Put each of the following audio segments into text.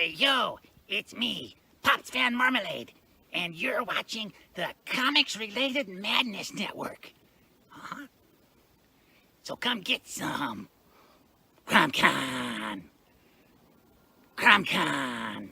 Hey, yo, it's me, Pops Van Marmalade, and you're watching the Comics-Related Madness Network. Uh-huh. So come get some. CromCon. CromCon.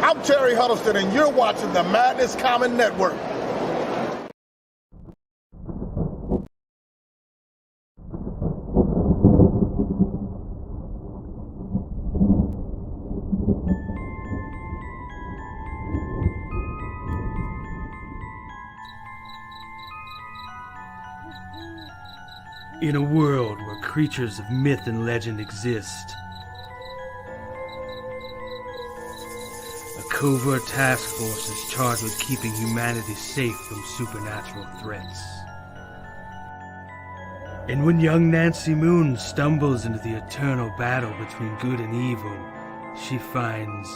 I'm Terry Huddleston, and you're watching the Madness Comic Network. In a world where creatures of myth and legend exist, a covert task force is charged with keeping humanity safe from supernatural threats. And when young Nancy Moon stumbles into the eternal battle between good and evil, she finds...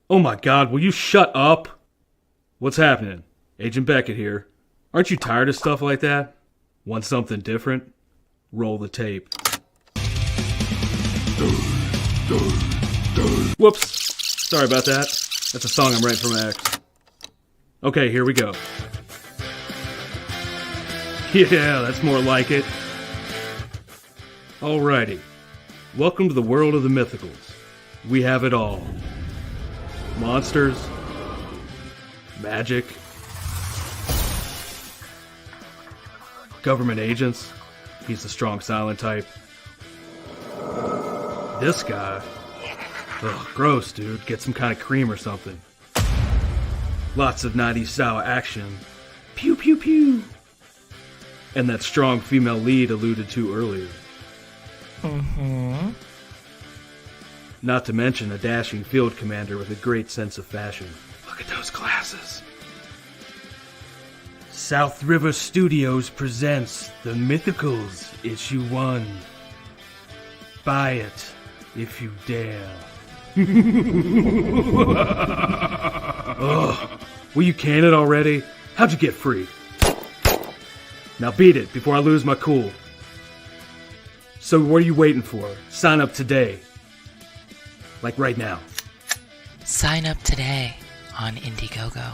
Oh my god, will you shut up? What's happening? Agent Beckett here. Aren't you tired of stuff like that? Want something different? Roll the tape. Whoops. Sorry about that. That's a song I'm writing for my ex. Okay, here we go. Yeah, that's more like it. Alrighty. Welcome to the world of the mythicals. We have it all. Monsters. Magic. Government agents. He's the strong silent type. This guy. Ugh, gross, dude. Get some kind of cream or something. Lots of 90s style action. Pew pew pew. And that strong female lead alluded to earlier. Not to mention a dashing field commander with a great sense of fashion. Look at those glasses. South River Studios presents The Mythicals, Issue 1. Buy it, if you dare. Ugh, will you can it already? How'd you get free? Now beat it before I lose my cool. So what are you waiting for? Sign up today. Like right now. Sign up today on Indiegogo.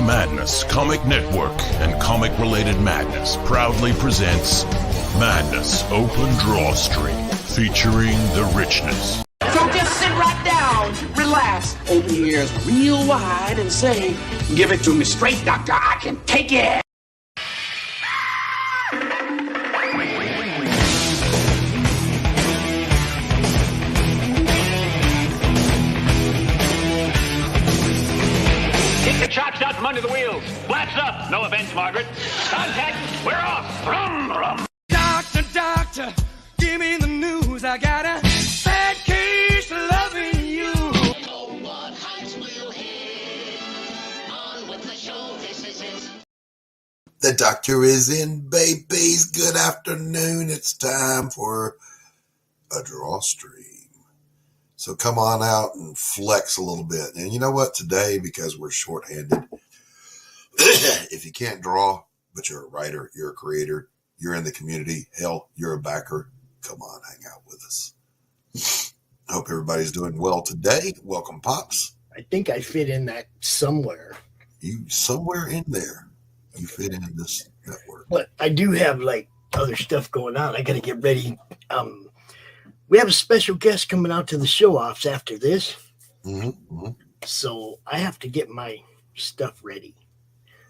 Madness Comic Network and comic-related madness proudly presents Madness Open DrawStream, featuring The Richness. So just sit right down, relax, open your ears real wide and say, give it to me straight, doctor, I can take it. Kick the chops out from under the wheels. Flaps up. No offense, Margaret. Contact. We're off. Rum, rum. Doctor, doctor, give me the news. I got a bad case of loving you. Oh, what heights will hit. On with the show. This is it. The doctor is in, babies. Good afternoon. It's time for a draw stream. So come on out and flex a little bit. And you know what? Today, because we're shorthanded, if you can't draw, but you're a writer, you're a creator, you're in the community, hell, you're a backer, come on, hang out with us. I hope everybody's doing well today. Welcome, Pops. I think I fit in that somewhere. You somewhere in there, you fit in this network. But I do have like other stuff going on. I got to get ready. We have a special guest coming out to the show-offs after this. Mm-hmm. So I have to get my stuff ready.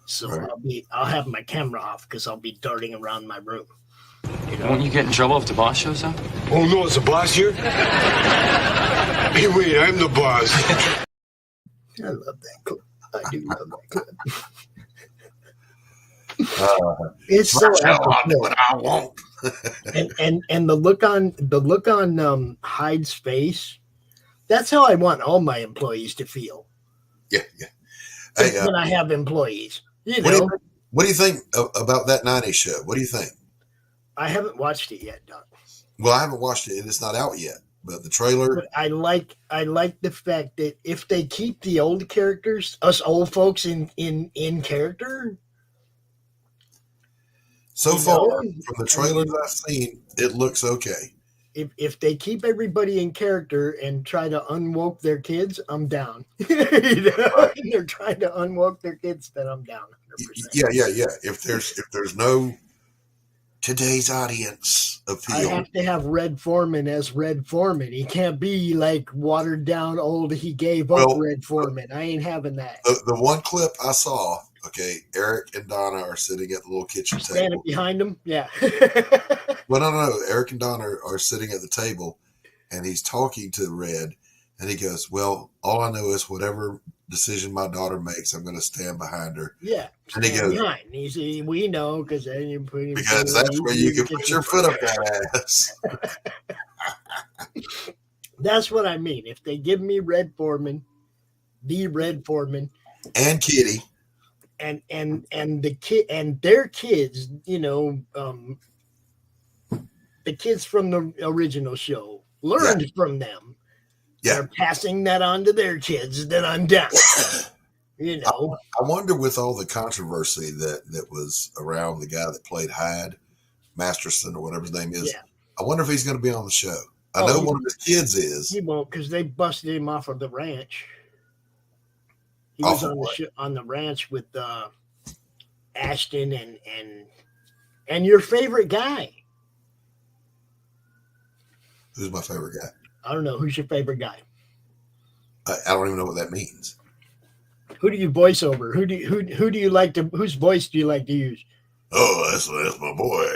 So right. I'll have my camera off because I'll be darting around my room. Won't you get in trouble if the boss shows up? Oh, no, it's the boss here? Hey, wait, I'm the boss. I love that clip. I do love that clip. It's so I'll do what I want. and the look on Hyde's face, that's how I want all my employees to feel. Yeah. Hey, when I have employees, what do you think about that 90s show? What do you think? I haven't watched it yet, Doc. Well, I haven't watched it, and it's not out yet. But the trailer, but I like the fact that if they keep the old characters, us old folks in character. So far, from the trailers I've seen, it looks okay. If they keep everybody in character and try to unwoke their kids, I'm down. They're trying to unwoke their kids, then I'm down 100%. Yeah. If there's no today's audience appeal, I have to have Red Foreman as Red Foreman. He can't be like watered down old. He gave up Red Foreman. I ain't having that. The one clip I saw. Okay, Eric and Donna are sitting at the little kitchen table. Standing behind him? Yeah. Well, no. Eric and Donna are sitting at the table, and he's talking to Red, and he goes, well, all I know is whatever decision my daughter makes, I'm going to stand behind her. Yeah. And he goes, we know, because then you put because that's where you can put your foot up that ass. That's what I mean. If they give me Red Foreman, the Red Foreman. And Kitty. And the kid and their kids, the kids from the original show learned from them. Yeah, they're passing that on to their kids. Then I'm down. I wonder, with all the controversy that was around the guy that played Hyde, Masterson or whatever his name is. Yeah. I wonder if he's going to be on the show. I know one of his kids is. He won't, because they busted him off of the ranch. He was on the ranch with Ashton and your favorite guy. Who's my favorite guy? I don't know. Who's your favorite guy? I don't even know what that means. Who do you voice over? Who do you like to? Whose voice do you like to use? Oh, that's my boy.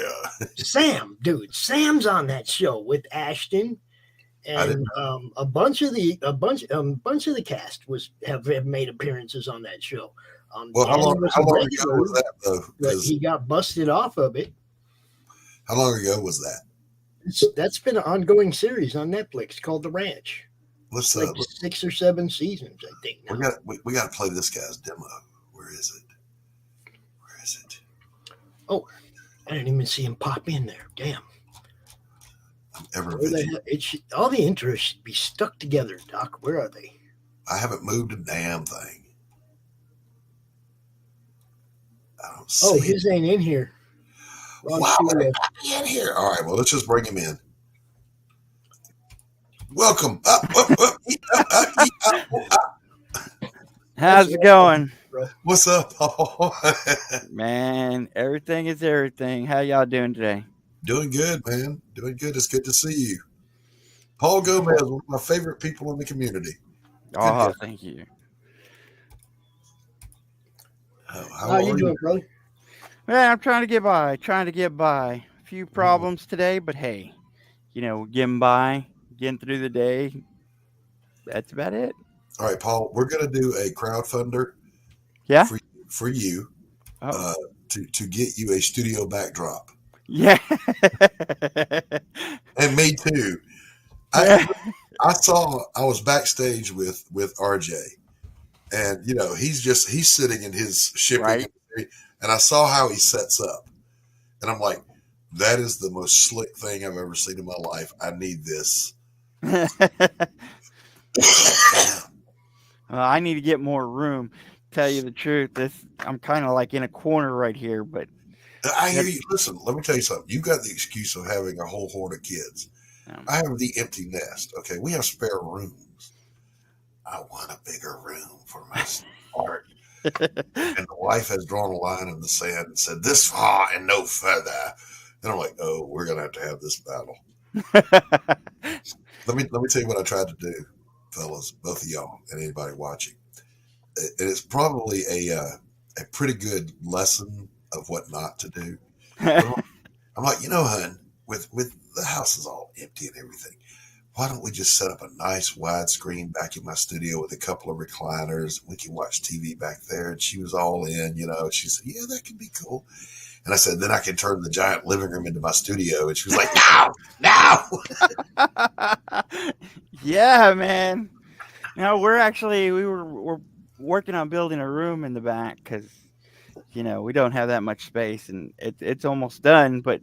Sam, dude. Sam's on that show with Ashton. And a bunch of the cast have made appearances on that show. Well, how long ago was that though? But he got busted off of it. How long ago was that? That's been an ongoing series on Netflix called The Ranch. Let's like 6 or 7 seasons, I think. Now. We got to play this guy's demo. Where is it? Oh, I didn't even see him pop in there. Damn. All the intros should be stuck together, Doc. Where are they? I haven't moved a damn thing. I don't see. Oh, his ain't in here. Wow, in here. All right, well, let's just bring him in. Welcome. How's it going? bro. What's up, Paul? Man, everything is everything. How y'all doing today? Doing good, man. Doing good. It's good to see you. Paul Gomez, one of my favorite people in the community. Oh, thank you. How are you doing, brother? Man, I'm trying to get by. A few problems today, but hey, getting by, getting through the day. That's about it. All right, Paul, we're going to do a crowdfunder for you to get you a studio backdrop. Yeah. And me too. I was backstage with RJ, and he's sitting in his shipping, right. And I saw how he sets up, and I'm like, that is the most slick thing I've ever seen in my life. I need this. I need to get more room. Tell you the truth, I'm kind of like in a corner right here, but I hear you. Listen, let me tell you something. You got the excuse of having a whole horde of kids. I have the empty nest. Okay, we have spare rooms. I want a bigger room for my art. And the wife has drawn a line in the sand and said, "This far and no further." And I'm like, "Oh, we're gonna have this battle." Let me tell you what I tried to do, fellas, both of y'all and anybody watching. It's probably a pretty good lesson of what not to do. I'm like, hun, with the house is all empty and everything, why don't we just set up a nice wide screen back in my studio with a couple of recliners? We can watch TV back there. And she was all in, She said, yeah, that could be cool. And I said, then I can turn the giant living room into my studio. And she was like, no. Yeah, man. We're working on building a room in the back because, we don't have that much space, and it's almost done. But,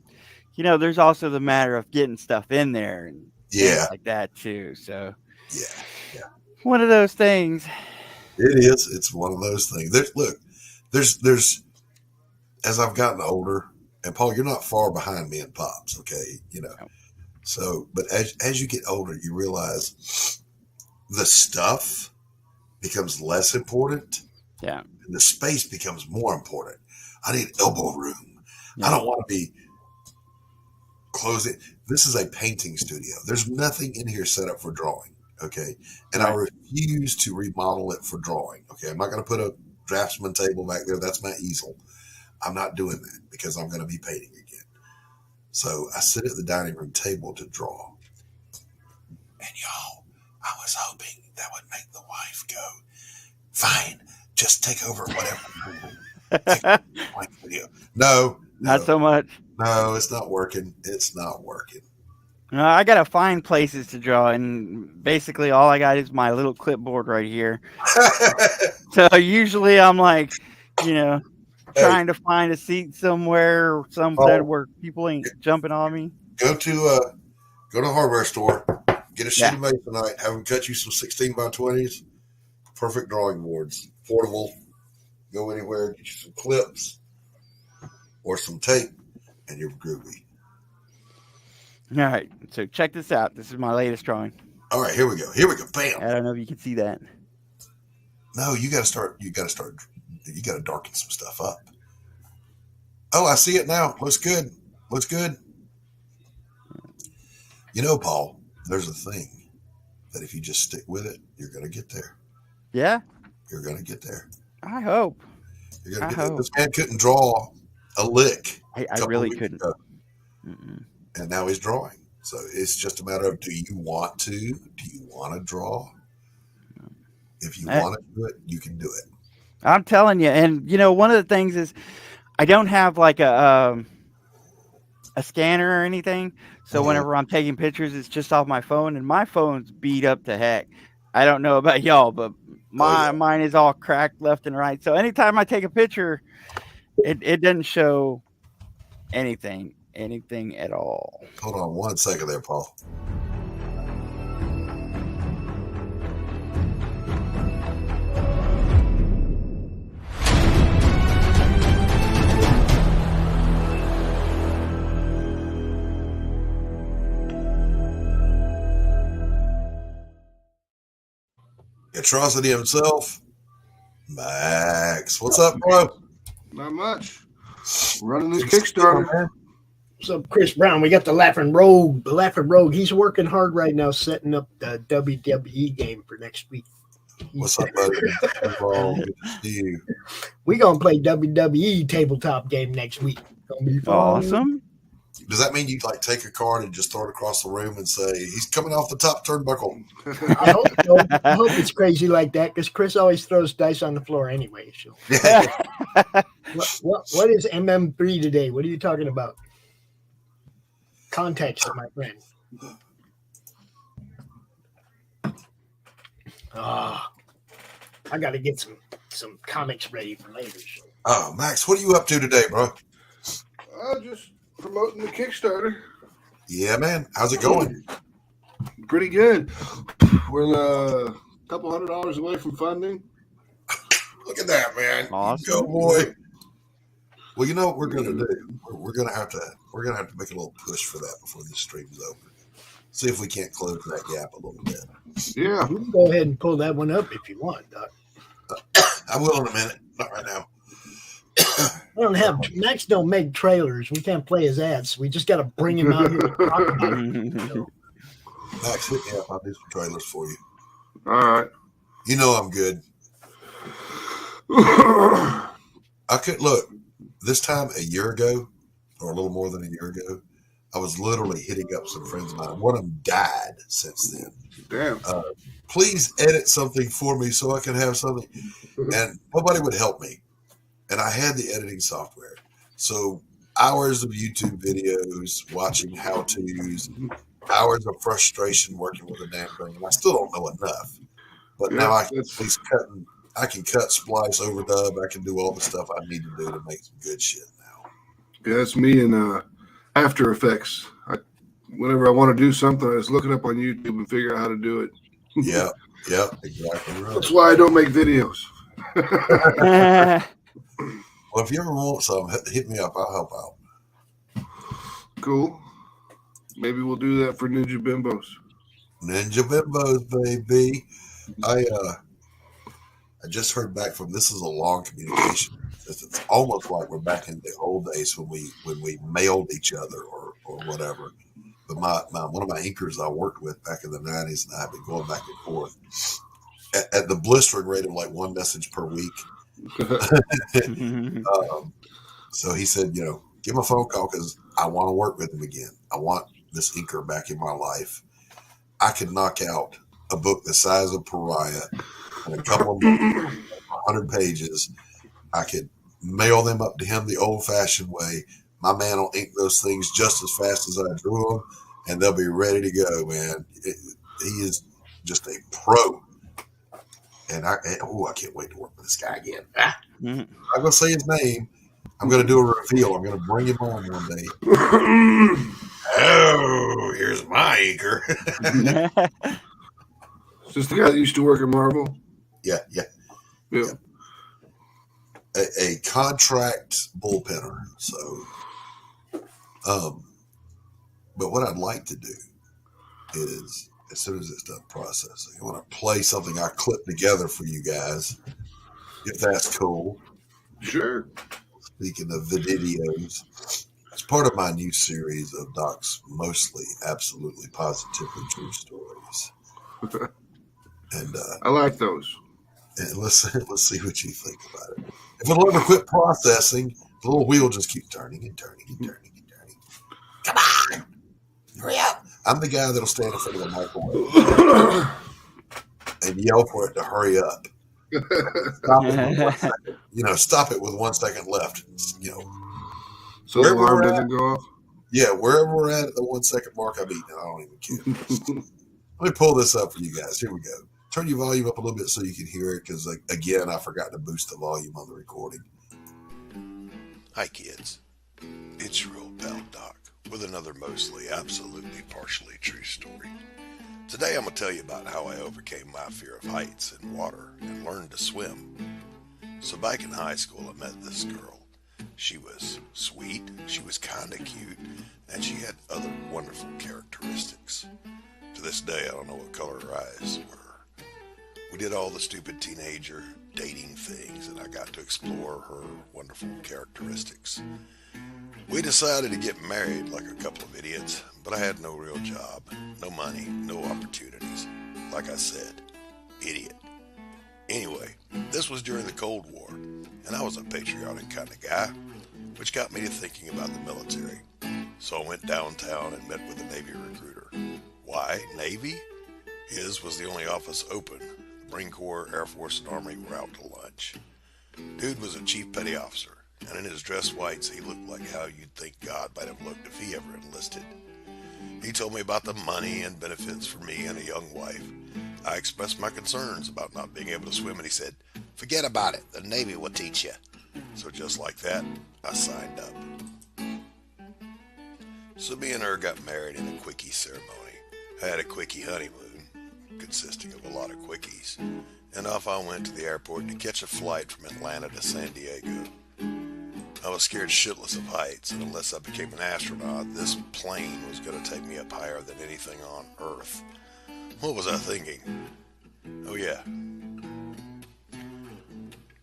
there's also the matter of getting stuff in there and things like that too. So yeah, one of those things. It is. It's one of those things. There's as I've gotten older, and Paul, you're not far behind me and Pops, okay? So, but as you get older, you realize the stuff becomes less important. Yeah. And the space becomes more important. I need elbow room. Yeah. I don't want to be closing. This is a painting studio. There's nothing in here set up for drawing, okay? And I refuse to remodel it for drawing, okay? I'm not going to put a draftsman table back there. That's my easel. I'm not doing that because I'm going to be painting again. So I sit at the dining room table to draw. And y'all, I was hoping that would make the wife go, fine, just take over whatever. No. Not so much. No, it's not working. It's not working. No, I got to find places to draw, and basically all I got is my little clipboard right here. So usually I'm like, trying to find a seat somewhere, where people ain't jumping on me. Go to the hardware store, get a sheet of masonite, have them cut you some 16x20s, perfect drawing boards, portable. Go anywhere, get you some clips or some tape, and you're groovy. All right, so check this out. This is my latest drawing. All right, here we go. Bam. I don't know if you can see that. No, you got to darken some stuff up. Oh, I see it now. Looks good. Paul, there's a thing that if you just stick with it, you're going to get there. Yeah? You're going to get there. I hope. You're going to get there. This man couldn't draw a lick. I really couldn't. And now he's drawing. So it's just a matter of, do you want to? Do you want to draw? If you want to do it, you can do it. I'm telling you. And, one of the things is I don't have like a scanner or anything. So whenever I'm taking pictures, it's just off my phone. And my phone's beat up to heck. I don't know about y'all, but mine is all cracked left and right. So anytime I take a picture, it doesn't show anything at all. Hold on 1 second there, Paul. Atrocity himself, Max, what's up, bro? Not much. Running this Kickstarter. What's up, Chris Brown? We got the Laughing Rogue. The Laughing Rogue. He's working hard right now, setting up the WWE game for next week. What's up, buddy? Good to see you. We gonna play WWE tabletop game next week. Gonna be fun. Awesome. Does that mean you like take a card and just throw it across the room and say he's coming off the top turnbuckle? I hope so. I hope it's crazy like that because Chris always throws dice on the floor anyway. So, what is MM3 today? What are you talking about? Context, my friend. I got to get some comics ready for later. So. Oh, Max, what are you up to today, bro? Just promoting the Kickstarter. Yeah, man. How's it going? Pretty good. We're a couple $100 away from funding. Look at that, man. Awesome. Go, boy. Well, you know what we're gonna do? We're gonna have to make a little push for that before this stream's over. See if we can't close that gap a little bit. Yeah. You can go ahead and pull that one up if you want, Doc. I will in a minute. Not right now. Max don't make trailers. We can't play his ads. We just got to bring him out here and talk about it. So. Max, hit me up. I'll do some trailers for you. All right. You know I'm good. I could look this time a year ago, or a little more than a year ago. I was literally hitting up some friends of mine. One of them died since then. Damn. Please edit something for me so I can have something. And nobody would help me. And I had the editing software. So hours of YouTube videos, watching how-tos, hours of frustration working with a damn thing. And I still don't know enough. But now I can at least cut, splice, overdub. I can do all the stuff I need to do to make some good shit now. Yeah, that's me and After Effects. Whenever I want to do something, I just look it up on YouTube and figure out how to do it. Yeah, exactly right. That's why I don't make videos. Well, if you ever want some, hit me up. I'll help out. Cool. Maybe we'll do that for Ninja Bimbos. Ninja Bimbos, baby. I just heard back from, this is a long communication. It's almost like we're back in the old days when we mailed each other or whatever. But one of my inkers I worked with back in the 90s, and I've been going back and forth at the blistering rate of like one message per week. So he said, give him a phone call because I want to work with him again. I want this inker back in my life. I could knock out a book the size of Pariah in a couple of months, 100 pages. I could mail them up to him the old-fashioned way. My man will ink those things just as fast as I drew them, and they'll be ready to go, man. He is just a pro. And I can't wait to work with this guy again. I'm not going to say his name. I'm going to do a reveal. I'm going to bring him on one day. Oh, here's my inker. Is this the guy that used to work at Marvel? Yeah. A contract bullpenner. So, but what I'd like to do is, as soon as it's done processing, I want to play something I clipped together for you guys, if that's cool. Sure. Speaking of the videos, it's part of my new series of Doc's mostly absolutely positively true stories. And I like those. And let's see what you think about it. If it'll ever quit processing, the little wheel just keeps turning and turning and turning and turning. Come on, hurry up! I'm the guy that'll stand in front of the microwave and yell for it to hurry up. Stop it with 1 second. Stop it with 1 second left. So the alarm doesn't go off? Yeah, wherever we're at the 1 second mark, I'm eating it. I don't even care. Let me pull this up for you guys. Here we go. Turn your volume up a little bit so you can hear it, because, again, I forgot to boost the volume on the recording. Hi, kids. It's your old pal Doc with another mostly, absolutely, partially true story. Today I'm going to tell you about how I overcame my fear of heights and water and learned to swim. So back in high school, I met this girl. She was sweet, she was kind of cute, and she had other wonderful characteristics. To this day, I don't know what color her eyes were. We did all the stupid teenager dating things, and I got to explore her wonderful characteristics. We decided to get married like a couple of idiots, but I had no real job, no money, no opportunities. Like I said, idiot. Anyway, this was during the Cold War, and I was a patriotic kind of guy, which got me to thinking about the military. So I went downtown and met with a Navy recruiter. Why, Navy? His was the only office open. The Marine Corps, Air Force, and Army were out to lunch. Dude was a chief petty officer, and in his dress whites, he looked like how you'd think God might have looked if he ever enlisted. He told me about the money and benefits for me and a young wife. I expressed my concerns about not being able to swim, and he said, "Forget about it. The Navy will teach you." So just like that, I signed up. So me and her got married in a quickie ceremony. I had a quickie honeymoon, consisting of a lot of quickies, and off I went to the airport to catch a flight from Atlanta to San Diego. I was scared shitless of heights, and unless I became an astronaut, this plane was going to take me up higher than anything on Earth. What was I thinking? Oh yeah.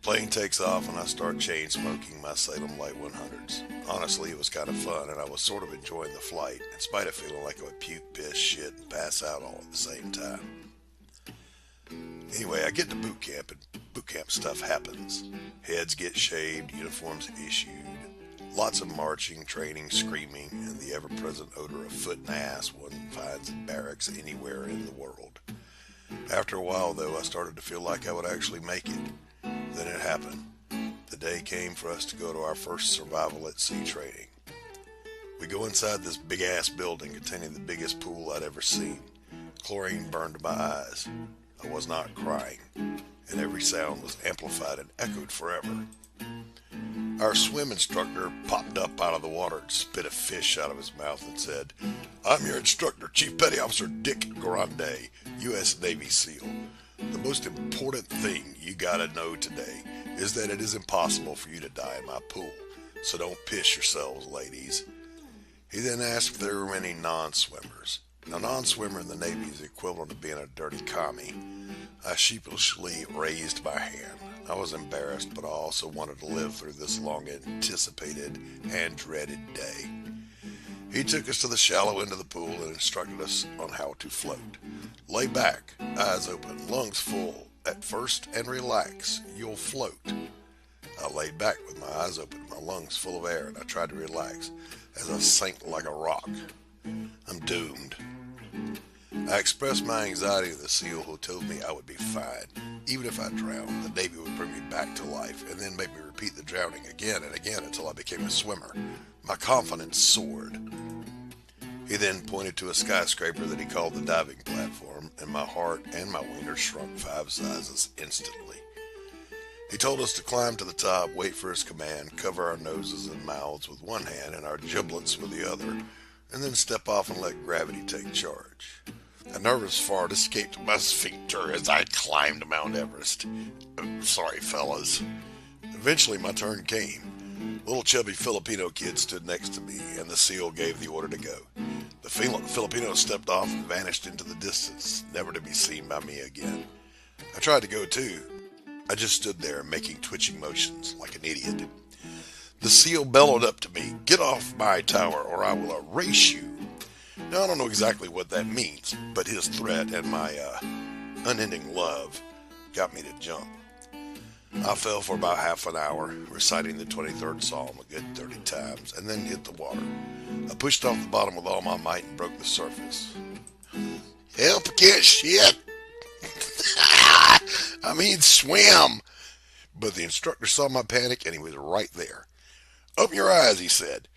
Plane takes off and I start chain smoking my Salem Light 100s. Honestly, it was kind of fun, and I was sort of enjoying the flight, in spite of feeling like I would puke, piss, shit, and pass out all at the same time. Anyway, I get to boot camp, and boot camp stuff happens. Heads get shaved, uniforms issued, lots of marching, training, screaming, and the ever-present odor of foot and ass one finds in barracks anywhere in the world. After a while, though, I started to feel like I would actually make it. Then it happened. The day came for us to go to our first survival at sea training. We go inside this big-ass building containing the biggest pool I'd ever seen. Chlorine burned my eyes. I was not crying, and every sound was amplified and echoed forever. Our swim instructor popped up out of the water and spit a fish out of his mouth and said, "I'm your instructor, Chief Petty Officer Dick Grande, U.S. Navy SEAL. The most important thing you gotta know today is that it is impossible for you to die in my pool, so don't piss yourselves, ladies." He then asked if there were any non-swimmers. A non-swimmer in the Navy is the equivalent of being a dirty commie. I sheepishly raised my hand. I was embarrassed, but I also wanted to live through this long-anticipated and dreaded day. He took us to the shallow end of the pool and instructed us on how to float. Lay back, eyes open, lungs full at first, and relax. You'll float. I laid back with my eyes open, my lungs full of air, and I tried to relax as I sank like a rock. I'm doomed. I expressed my anxiety to the SEAL, who told me I would be fine. Even if I drowned, the Navy would bring me back to life and then make me repeat the drowning again and again until I became a swimmer. My confidence soared. He then pointed to a skyscraper that he called the diving platform, and my heart and my wiener shrunk 5 sizes instantly. He told us to climb to the top, wait for his command, cover our noses and mouths with one hand and our giblets with the other, and then step off and let gravity take charge. A nervous fart escaped my sphincter as I climbed Mount Everest. Sorry, fellas. Eventually my turn came. Little chubby Filipino kid stood next to me, and the SEAL gave the order to go. The Filipino stepped off and vanished into the distance, never to be seen by me again. I tried to go too. I just stood there making twitching motions like an idiot. The SEAL bellowed up to me, "Get off my tower or I will erase you." Now, I don't know exactly what that means, but his threat and my unending love got me to jump. I fell for about half an hour, reciting the 23rd Psalm a good 30 times, and then hit the water. I pushed off the bottom with all my might and broke the surface. "Help, I can't shit." I mean, swim. But the instructor saw my panic, and he was right there. "Open your eyes," he said.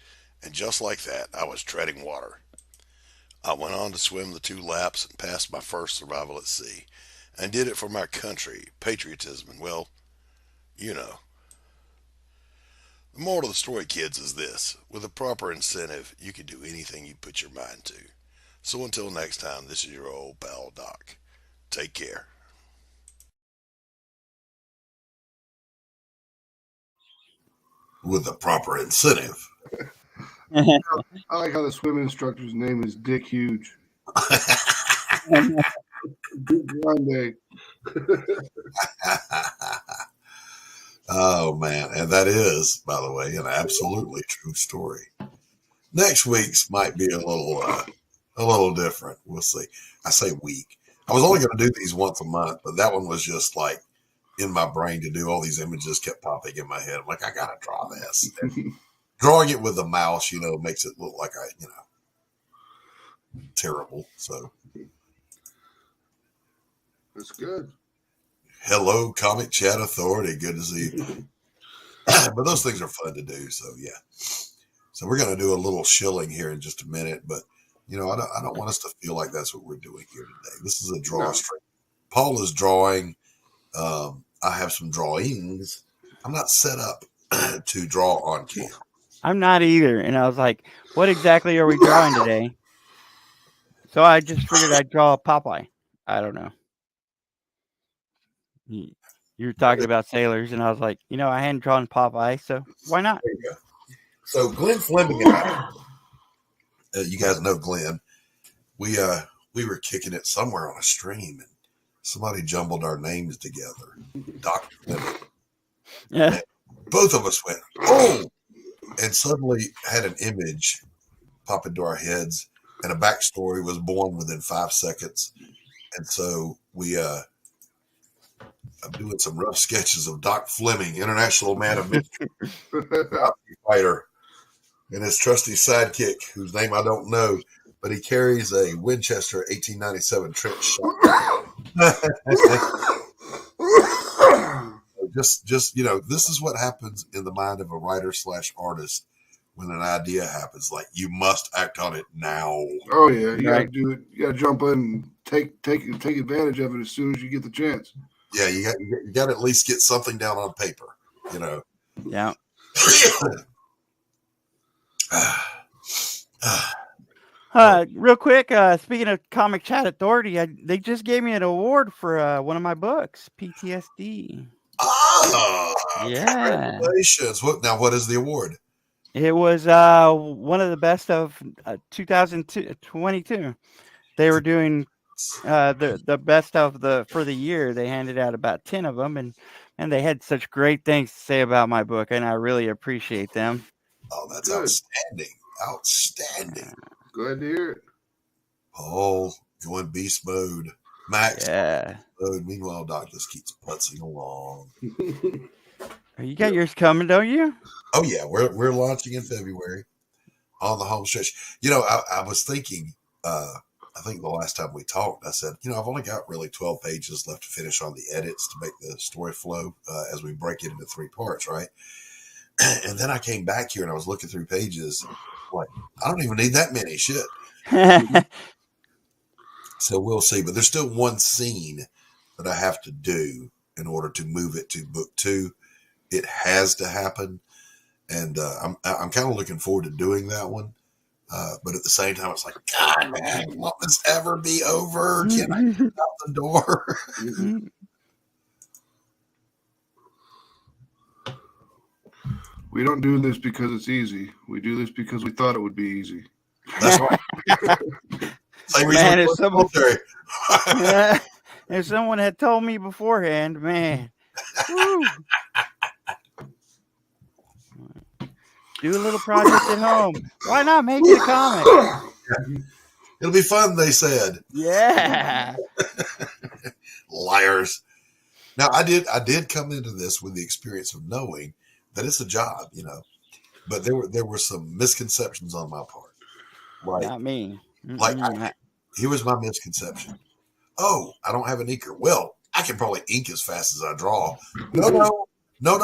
And just like that, I was treading water. I went on to swim the 2 laps and passed my first survival at sea, and did it for my country, patriotism, and, well, you know. The moral of the story, kids, is this: with a proper incentive, you can do anything you put your mind to. So until next time, this is your old pal Doc. Take care. With the proper incentive. I like how the swimming instructor's name is Dick Huge. Grande. Oh man, and that is, by the way, an absolutely true story. Next week's might be a little different. We'll see. I say week. I was only going to do these once a month, but that one was just like in my brain to do. All these images kept popping in my head. I'm like, I got to draw this. Drawing it with a mouse, makes it look like terrible. So that's good. Hello, Comic Chat Authority. Good to see you. But those things are fun to do. So yeah. So we're going to do a little shilling here in just a minute, but I don't want us to feel like that's what we're doing here today. This is a DrawStream. Paul is drawing. I have some drawings. I'm not set up to draw on camera. I'm not either. And I was like, what exactly are we drawing today? So I just figured I'd draw a Popeye. I don't know. You were talking about sailors, and I was like, I hadn't drawn Popeye, so why not? There you go. So Glenn Fleming and I, you guys know Glenn, we were kicking it somewhere on a stream, and somebody jumbled our names together. Doc Fleming. Yeah. And both of us went, oh, and suddenly had an image pop into our heads, and a backstory was born within 5 seconds. And so I'm doing some rough sketches of Doc Fleming, international man of mystery, fighter, and his trusty sidekick, whose name I don't know, but he carries a Winchester 1897 trench shot. Just this is what happens in the mind of a writer/artist when an idea happens. Like, you must act on it now. Oh yeah, you gotta do it. You gotta jump in and take advantage of it as soon as you get the chance. Yeah, you got to at least get something down on paper. Yeah. Real quick, speaking of Comic Chat Authority, they just gave me an award for one of my books, PTSD. Oh, yeah! Congratulations! What is the award? It was one of the best of 2022. They were doing the best of for the year. They handed out about 10 of them, and they had such great things to say about my book, and I really appreciate them. Oh, that's outstanding! Outstanding. Glad to hear it. Paul going beast mode. Max mode. Meanwhile, Doc just keeps putzing along. You got yours coming, don't you? Oh yeah, we're launching in February on the home stretch. I was thinking. I think the last time we talked, I said, I've only got really 12 pages left to finish on the edits to make the story flow as we break it into 3 parts, right? And then I came back here and I was looking through pages. Like, I don't even need that many. Shit. So we'll see. But there's still one scene that I have to do in order to move it to book 2. It has to happen. And I'm kind of looking forward to doing that one. But at the same time, it's like, God, man, won't this ever be over? Can I get out the door? We don't do this because it's easy. We do this because we thought it would be easy. That's right. Man, if someone had told me beforehand, man. Woo. Do a little project at home. Why not make it a comic? It'll be fun, they said. Yeah. Liars. Now, I did come into this with the experience of knowing that it's a job, but there were some misconceptions on my part. Like, not me. Here was my misconception. Oh, I don't have an inker. Well, I can probably ink as fast as I draw. No. No.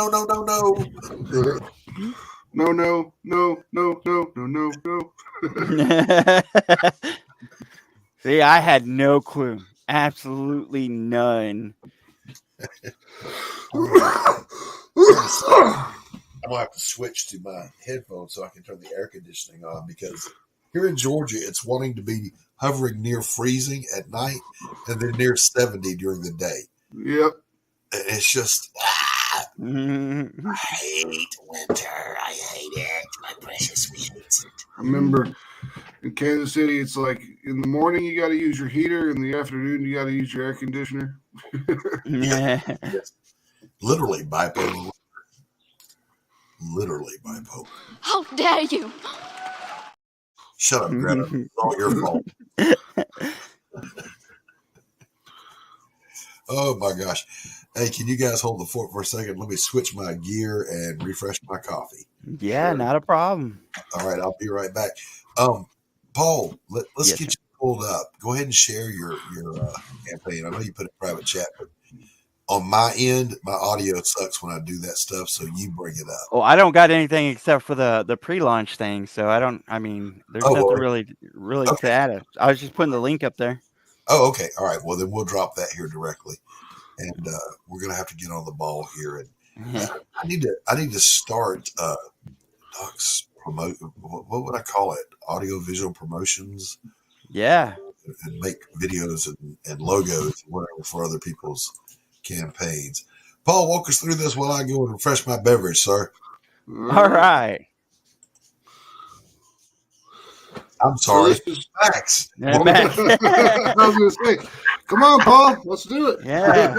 See, I had no clue. Absolutely none. I'm gonna have to switch to my headphones so I can turn the air conditioning on, because here in Georgia, it's wanting to be hovering near freezing at night and then near 70 during the day. Yep. It's just, I hate winter. I hate it. My precious hates it. I remember In Kansas City, it's like in the morning you got to use your heater, in the afternoon you got to use your air conditioner. Yeah. Literally bipolar. Literally bipolar. How dare you? Shut up, Greta. It's all your fault. Oh my gosh. Hey, can you guys hold the fort for a second? Let me switch my gear and refresh my coffee. Yeah, not a problem. All right, I'll be right back. Paul, let's get you pulled up. Go ahead and share your campaign. I know you put it in private chat, but on my end, my audio sucks when I do that stuff, so you bring it up. Oh, I don't got anything except for the pre-launch thing, so there's nothing really to add. I was just putting the link up there. Oh, okay. All right. Well, then we'll drop that here directly, and we're gonna have to get on the ball here. And I need to start Doc's promote. What would I call it? Audio visual promotions. Yeah. And make videos and logos and whatever for other people's campaigns. Paul, walk us through this while I go and refresh my beverage, sir. All right. I'm sorry. Max. Yeah, Max. I was going to say, come on, Paul. Let's do it. Yeah.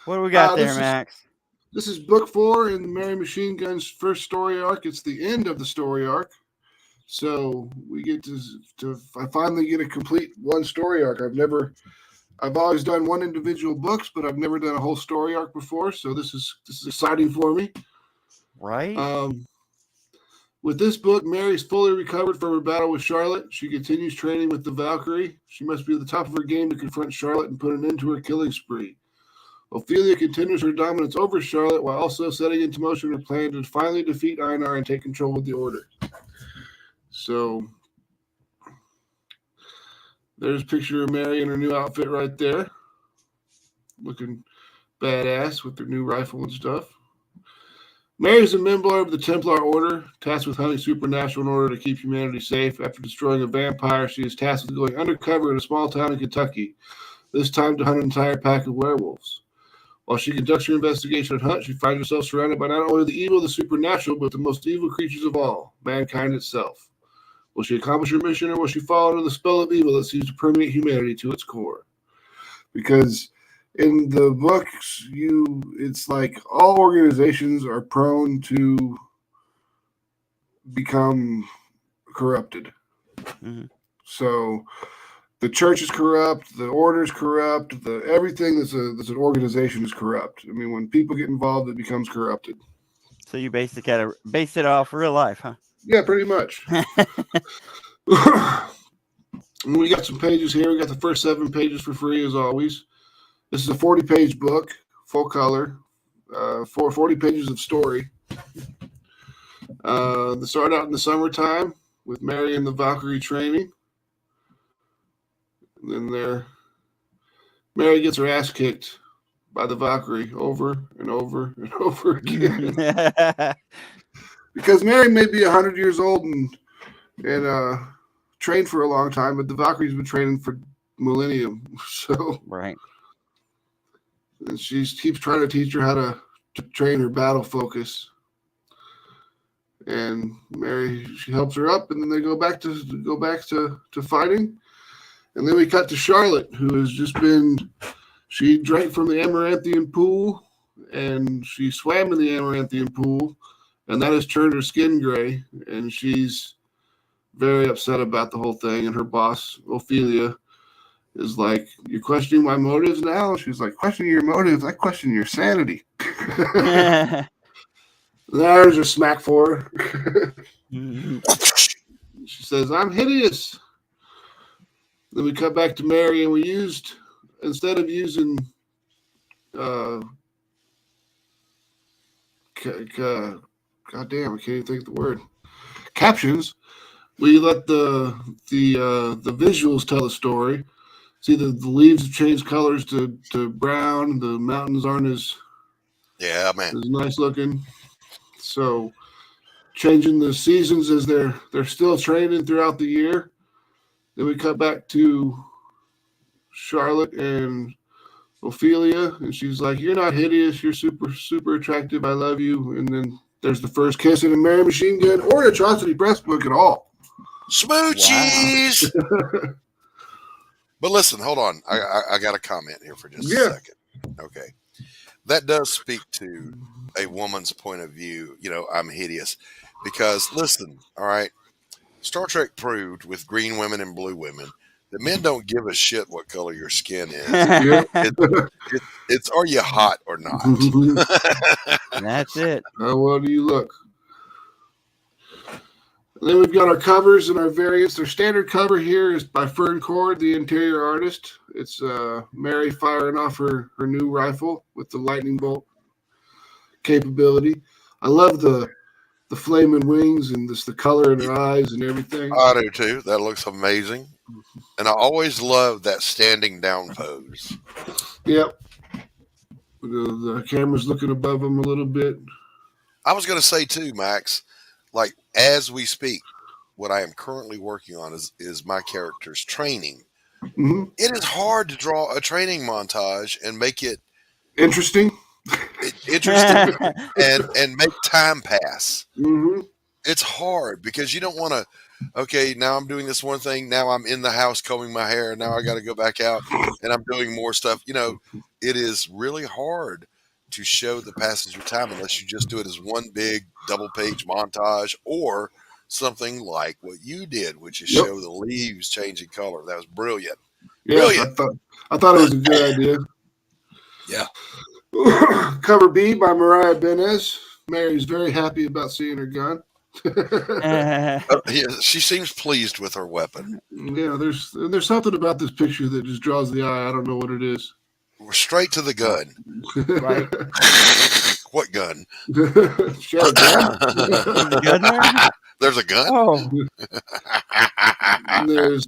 What do we got there, Max? This is book 4 in Mary Machine Gun's first story arc. It's the end of the story arc. So we get to I finally get a complete one story arc. I've always done one individual books, but I've never done a whole story arc before. So this is exciting for me. Right. With this book, Mary's fully recovered from her battle with Charlotte. She continues training with the Valkyrie. She must be at the top of her game to confront Charlotte and put an end to her killing spree. Ophelia continues her dominance over Charlotte while also setting into motion her plan to finally defeat Einar and take control of the Order. So there's a picture of Mary in her new outfit right there. Looking badass with her new rifle and stuff. Mary's a member of the Templar Order, tasked with hunting supernatural in order to keep humanity safe. After destroying a vampire, she is tasked with going undercover in a small town in Kentucky, this time to hunt an entire pack of werewolves. While she conducts her investigation and hunt, she finds herself surrounded by not only the evil of the supernatural, but the most evil creatures of all, mankind itself. Will she accomplish her mission, or will she fall under the spell of evil that seems to permeate humanity to its core? Because in the books, it's like all organizations are prone to become corrupted. Mm-hmm. So the church is corrupt, the order is corrupt, everything that's an organization is corrupt. I mean, when people get involved, it becomes corrupted. So you basically got to base it off real life, huh? Yeah, pretty much. We got some pages here. We got the first 7 pages for free, as always. This is a 40-page book, full color, 40 pages of story. They start out in the summertime with Mary and the Valkyrie training. And then Mary gets her ass kicked by the Valkyrie over and over and over again. Because Mary may be 100 years old and trained for a long time, but the Valkyrie's been training for millennium. So right. And she keeps trying to teach her how to train her battle focus. And Mary, she helps her up, and then they go back to fighting. And then we cut to Charlotte, who has just she drank from the Amaranthian pool, and she swam in the Amaranthian pool, and that has turned her skin gray, and she's very upset about the whole thing. And her boss, Ophelia, is like, "You're questioning my motives now?" She's like, "Questioning your motives? I question your sanity." There's a smack for her. She says, "I'm hideous." Then we cut back to Mary, and instead of using God damn, I can't even think of the word. Captions. We let the visuals tell the story. See, the leaves have changed colors to brown. The mountains aren't as nice looking. So changing the seasons as they're still training throughout the year. Then we cut back to Charlotte and Ophelia, and she's like, "You're not hideous. You're super, super attractive. I love you." And then there's the first kiss in a Mary Machine Gun or an Atrocity Press book at all. Smoochies. Wow. But listen, hold on. I got a comment here for just a second. Okay. That does speak to a woman's point of view. You know, I'm hideous. Because, listen, all right, Star Trek proved with green women and blue women that men don't give a shit what color your skin is. It's are you hot or not? That's it. How well do you look? And then we've got our covers and our variants. Their standard cover here is by Fern Cord, the interior artist. It's Mary firing off her new rifle with the lightning bolt capability. I love the flaming wings and the color in her eyes and everything. I do too. That looks amazing. And I always love that standing down pose. Yep. The camera's looking above them a little bit. I was going to say too, Max, like as we speak, what I am currently working on is my character's training. Mm-hmm. It is hard to draw a training montage and make it interesting. and make time pass. Mm-hmm. It's hard because you don't want to. Okay, now I'm doing this one thing. Now I'm in the house combing my hair. Now I got to go back out and I'm doing more stuff. You know, it is really hard to show the passage of time unless you just do it as one big double-page montage or something like what you did, which is show the leaves changing color. That was brilliant. Yeah, brilliant. I thought it was a good idea. Yeah. Cover B by Mariah Benez. Mary's very happy about seeing her gun. Yeah, she seems pleased with her weapon. Yeah, there's something about this picture that just draws the eye. I don't know what it is. We're straight to the gun. Right. What gun? She has a gun? There's a gun? Oh. And there's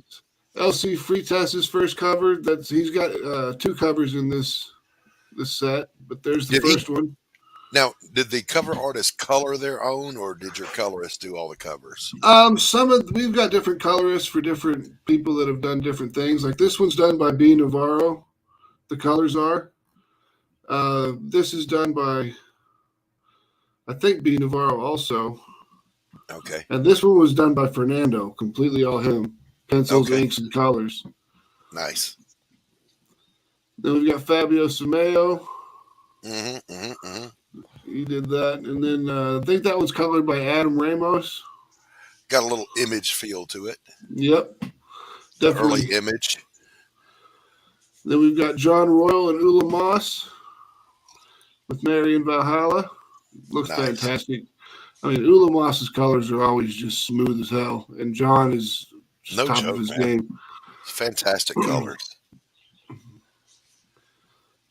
LC Freetast's first cover. He's got 2 covers in this set, but there's the first one. Now, did the cover artist color their own, or did your colorist do all the covers? We've got different colorists for different people that have done different things. Like this one's done by B. Navarro. The colors are. This is done by, I think, B. Navarro also. Okay. And this one was done by Fernando, completely all him. Pencils, inks, and colors. Nice. Then we've got Fabio Sameo. Mm-hmm. He did that. And then I think that one's colored by Adam Ramos. Got a little image feel to it. Yep. Definitely. Early image. Then we've got John Royal and Ula Moss with Mary and Valhalla. Looks fantastic. I mean, Ula Moss's colors are always just smooth as hell. And John is just top of his game. Fantastic colors.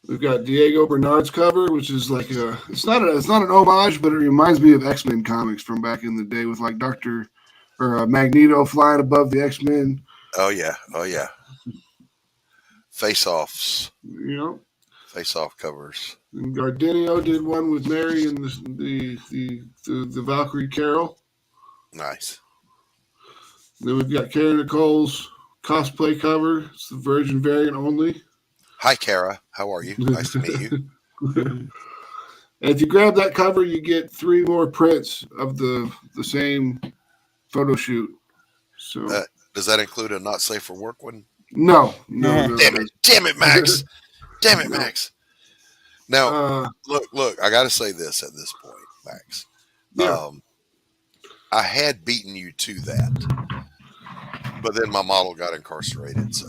We've got Diego Bernard's cover, which is like it's not an homage, but it reminds me of X-Men comics from back in the day with like Magneto flying above the X-Men. Oh yeah. Face-offs. Yep. Face-off covers. And Gardinio did one with Mary and the Valkyrie Carol. Nice. And then we've got Karen Nicole's cosplay cover. It's the Virgin variant only. Hi, Kara. How are you? Nice to meet you. And if you grab that cover, you get 3 more prints of the same photo shoot. So does that include a not safe for work one? No. Damn it, Max. Damn it, Max. Now, look. I got to say this at this point, Max. Yeah. I had beaten you to that, but then my model got incarcerated. So.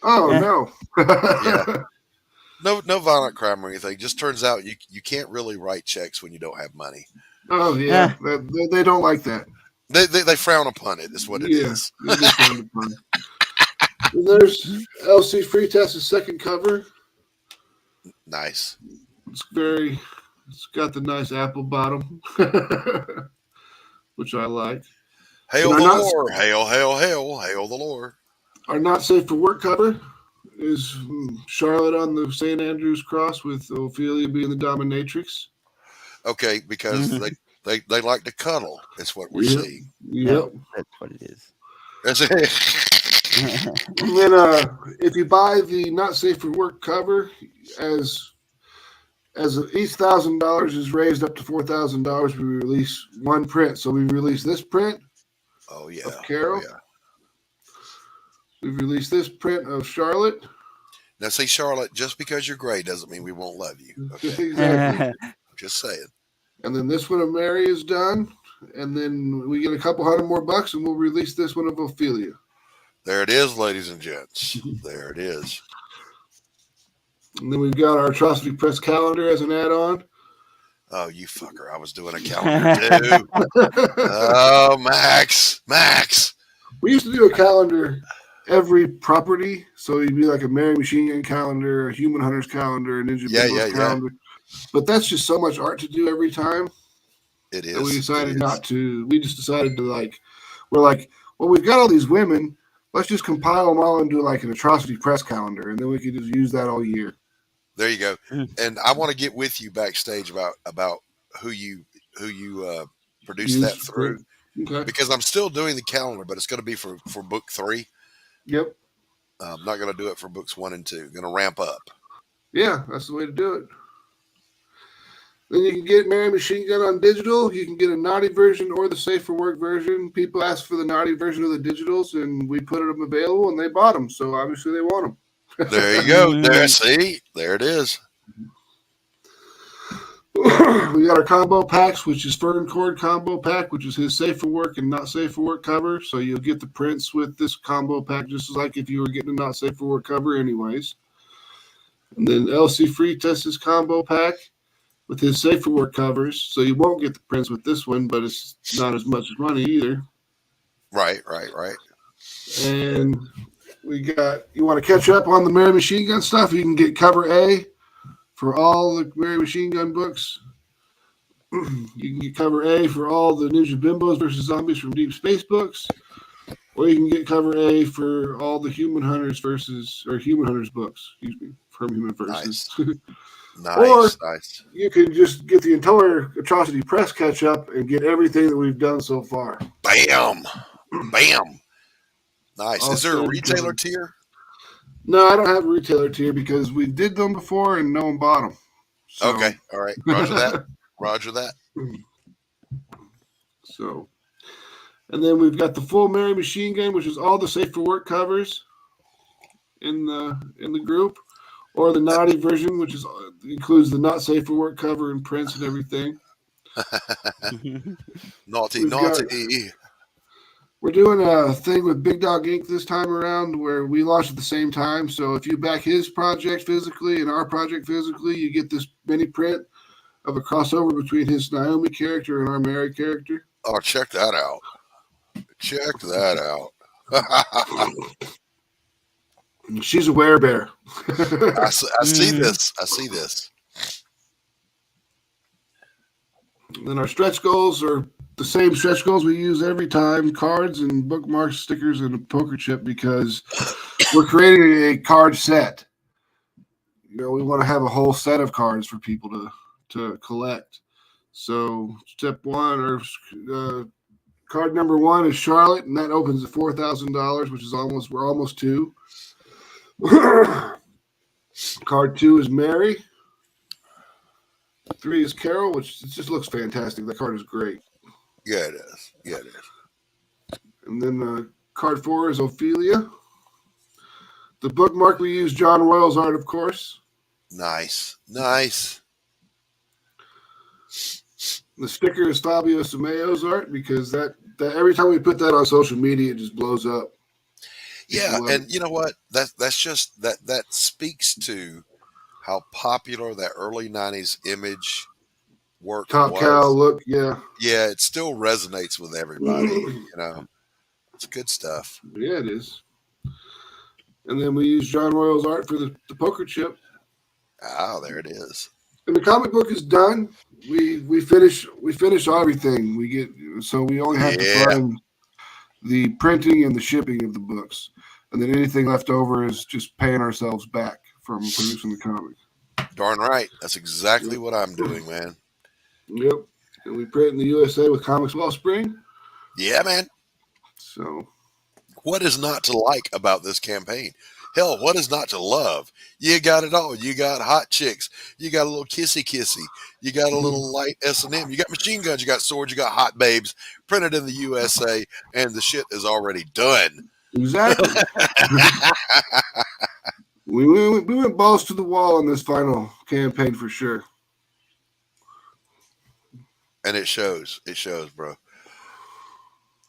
Oh no. Yeah. No violent crime or anything. Just turns out you can't really write checks when you don't have money. Oh yeah. They don't like that. They frown upon it. Is what it is. And there's LC Freetast's second cover. Nice. It's got the nice apple bottom, which I like. Hail the Lord! Hail the Lord! Our not safe for work cover is Charlotte on the St. Andrew's cross with Ophelia being the dominatrix. Okay, because they like to cuddle. That's what we're seeing. Yep, that's what it is. That's it. And then if you buy the not safe for work cover, as each $1,000 is raised up to $4,000, we release one print. So we release this print. Oh yeah. Of Carol. Oh, yeah. We've released this print of Charlotte. Now, see, Charlotte, just because you're gray doesn't mean we won't love you. Okay? Exactly. Just saying. And then this one of Mary is done. And then we get a couple $100 more, and we'll release this one of Ophelia. There it is, ladies and gents. There it is. And then we've got our Atrocity Press calendar as an add-on. Oh, you fucker. I was doing a calendar too. Oh, Max. We used to do a calendar every property. So it'd be like a Mary Machine Gun calendar, a Human Hunters calendar, a Ninja Bimbos calendar. But that's just so much art to do every time. It is. And we decided not to. We just decided to we're like, well, we've got all these women. Let's just compile them all into like an Atrocity Press calendar. And then we could just use that all year. There you go. And I want to get with you backstage about who you produced that through. Okay. Because I'm still doing the calendar, but it's going to be for book 3. Yep. I'm not going to do it for books 1 and 2. Going to ramp up. Yeah, that's the way to do it. Then you can get Mary Machine Gun on digital. You can get a naughty version or the safe for work version. People ask for the naughty version of the digitals, and we put them available, and they bought them. So obviously they want them. There you go. There it is. We got our combo packs, which is Fern Cord combo pack, which is his safe for work and not safe for work cover. So you'll get the prints with this combo pack, just like if you were getting a not safe for work cover anyways. And then LC Free Test's combo pack with his safe for work covers. So you won't get the prints with this one, but it's not as much money either. Right. And we got, you want to catch up on the Mary Machine Gun stuff, you can get cover A for all the Mary Machine Gun books. You can get cover A for all the Ninja Bimbos versus Zombies from Deep Space books. Or you can get cover A for all the Human Hunters books, from Human Versus. Nice. You can just get the entire Atrocity Press catch up and get everything that we've done so far. Bam. Nice. Is there a retailer tier? No, I don't have a retailer tier because we did them before and no one bought them. So. Okay. All right. Roger that. So, and then we've got the full Mary Machine Gun, which is all the safe for work covers in the group, or the naughty version, which includes the not safe for work cover and prints and everything. Naughty. We're doing a thing with Big Dog Inc. this time around where we launch at the same time. So if you back his project physically and our project physically, you get this mini print of a crossover between his Naomi character and our Mary character. Oh, check that out. She's a werebear. I see this. Then our stretch goals are the same stretch goals we use every time: cards and bookmarks, stickers, and a poker chip, because we're creating a card set. We want to have a whole set of cards for people to collect. So step 1 or card number 1 is Charlotte, and that opens at $4,000, which is we're almost to. Card 2 is Mary. 3 is Carol, which just looks fantastic. That card is great. Yeah, it is. And then card 4 is Ophelia. The bookmark we use John Royal's art, of course. Nice. The sticker is Fabio Simeo's art, because that every time we put that on social media, it just blows up. Yeah, and you know what? That's just that speaks to how popular that early 90s image work Top was. cow look, yeah. Yeah, it still resonates with everybody. It's good stuff. Yeah, it is. And then we use John Royal's art for the poker chip. Oh, there it is. And the comic book is done. We finish everything. We only have to find the printing and the shipping of the books, and then anything left over is just paying ourselves back from producing the comic. Darn right. That's exactly what I'm doing, man. Yep. And we print in the USA with Comics Wellspring. Yeah, man. So, what is not to like about this campaign? Hell, what is not to love? You got it all. You got hot chicks. You got a little kissy. You got a little light S&M. You got machine guns. You got swords. You got hot babes. Printed in the USA, and the shit is already done. Exactly. we went balls to the wall on this final campaign for sure. And it shows. It shows, bro.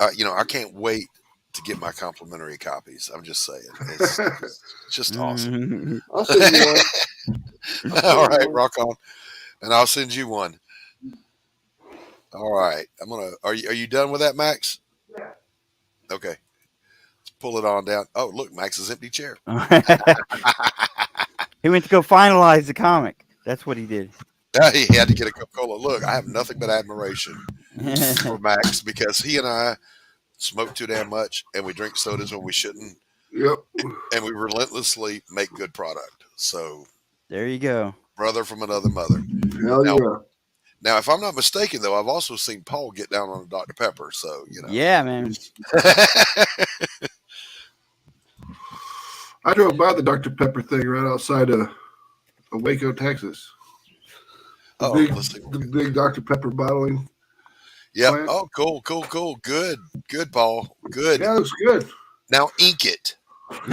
I can't wait to get my complimentary copies. I'm just saying. It's just awesome. I'll send you one. All right, rock on. And I'll send you one. All right. Are you done with that, Max? Yeah. Okay. Let's pull it on down. Oh, look, Max's empty chair. He went to go finalize the comic. That's what he did. He had to get a Coca-Cola. Look, I have nothing but admiration for Max because he and I smoke too damn much and we drink sodas when we shouldn't. Yep. And we relentlessly make good product. So there you go. Brother from another mother. Hell yeah. Now, if I'm not mistaken, though, I've also seen Paul get down on a Dr. Pepper. So, Yeah, man. I drove by the Dr. Pepper thing right outside of Waco, Texas. The big Dr. Pepper bottling. Yeah. plant. Oh, cool. Good, Paul. Good. Yeah, it looks good. Now ink it. I'm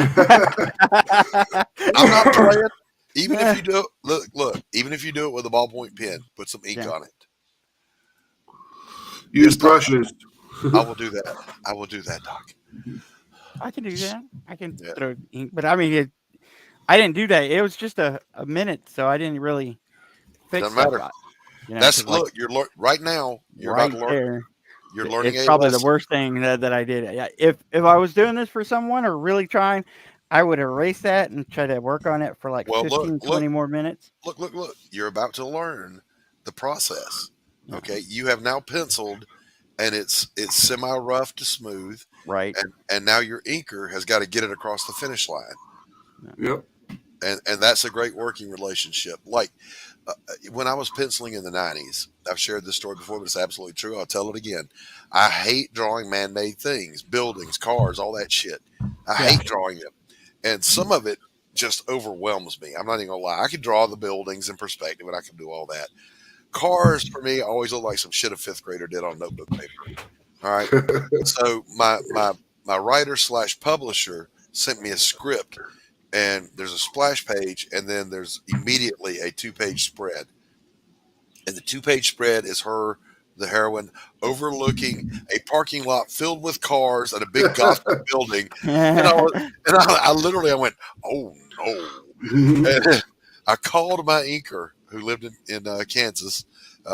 not playing. Even if you do it, look. Even if you do it with a ballpoint pen, put some ink on it. Use brushes. I will do that. Doc. I can do that. I can throw ink, but I mean, I didn't do that. It was just a minute, so I didn't really fix Doesn't matter. That's look. You're right now. You're right about to learn. there. You're learning. It's probably the worst thing that I did. Yeah, if I was doing this for someone or really trying, I would erase that and try to work on it for like 20 more minutes. Look. You're about to learn the process. Okay. You have now penciled and it's semi-rough to smooth. Right. And now your inker has got to get it across the finish line. Yep. And that's a great working relationship. Like when I was penciling in the 90s, I've shared this story before, but it's absolutely true. I'll tell it again. I hate drawing man-made things, buildings, cars, all that shit. I hate drawing them. And some of it just overwhelms me. I'm not even gonna lie. I can draw the buildings in perspective and I can do all that. Cars for me always look like some shit a fifth grader did on notebook paper. All right. So my writer / publisher sent me a script, and there's a splash page, and then there's immediately a 2-page spread. And the 2-page spread is her, the heroine, overlooking a parking lot filled with cars and a big gospel building. And I literally went, oh no. And I called my inker who lived in Kansas,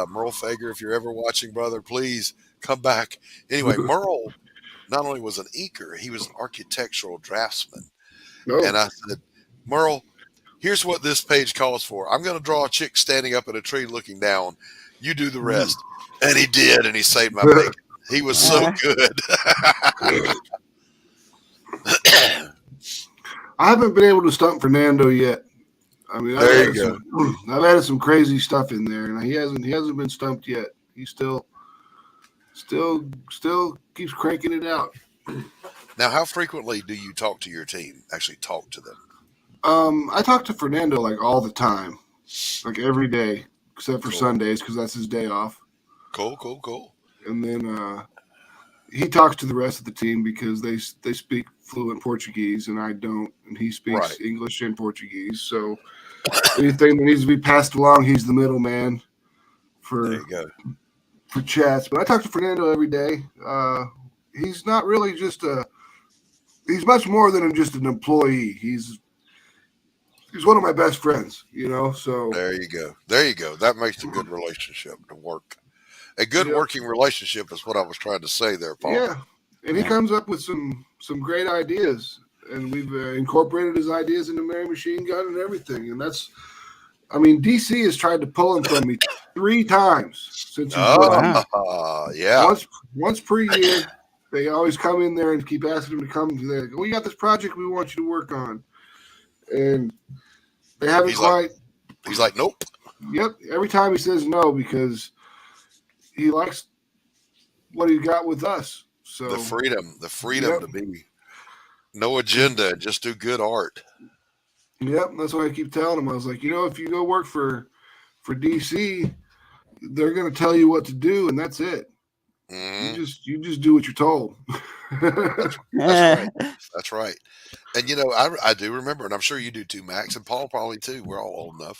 Merle Fager. If you're ever watching, brother, please come back. Anyway, Merle not only was an inker, he was an architectural draftsman. Oh. And I said, Merle, here's what this page calls for. I'm going to draw a chick standing up in a tree looking down. You do the rest. And he did, and he saved my bacon. He was so good. I haven't been able to stump Fernando yet. I mean, I've added some crazy stuff in there, and he hasn't been stumped yet. He still keeps cranking it out. Now, how frequently do you talk to your team? Actually, talk to them? I talk to Fernando like all the time, like every day, except for Sundays because that's his day off. Cool. And then he talks to the rest of the team because they speak fluent Portuguese and I don't, and he speaks English and Portuguese. So anything that needs to be passed along, he's the middleman for chats. But I talk to Fernando every day. He's not really just he's much more than just an employee. He's one of my best friends, so. There you go. That makes a good relationship to work. A good working relationship is what I was trying to say there, Paul. Yeah, and he comes up with some great ideas, and we've incorporated his ideas into Mary Machine Gun and everything. And DC has tried to pull him from me 3 times since he's once per year. They always come in there and keep asking him to come. They go, we got this project we want you to work on, and they haven't he's like, nope. Yep. Every time he says no because he likes what he got with us. So the freedom to be no agenda, just do good art. Yep, that's why I keep telling him. I was like, if you go work for DC, they're going to tell you what to do, and that's it. You just do what you're told. That's right. That's right. And I do remember, and I'm sure you do too, Max, and Paul probably too. We're all old enough.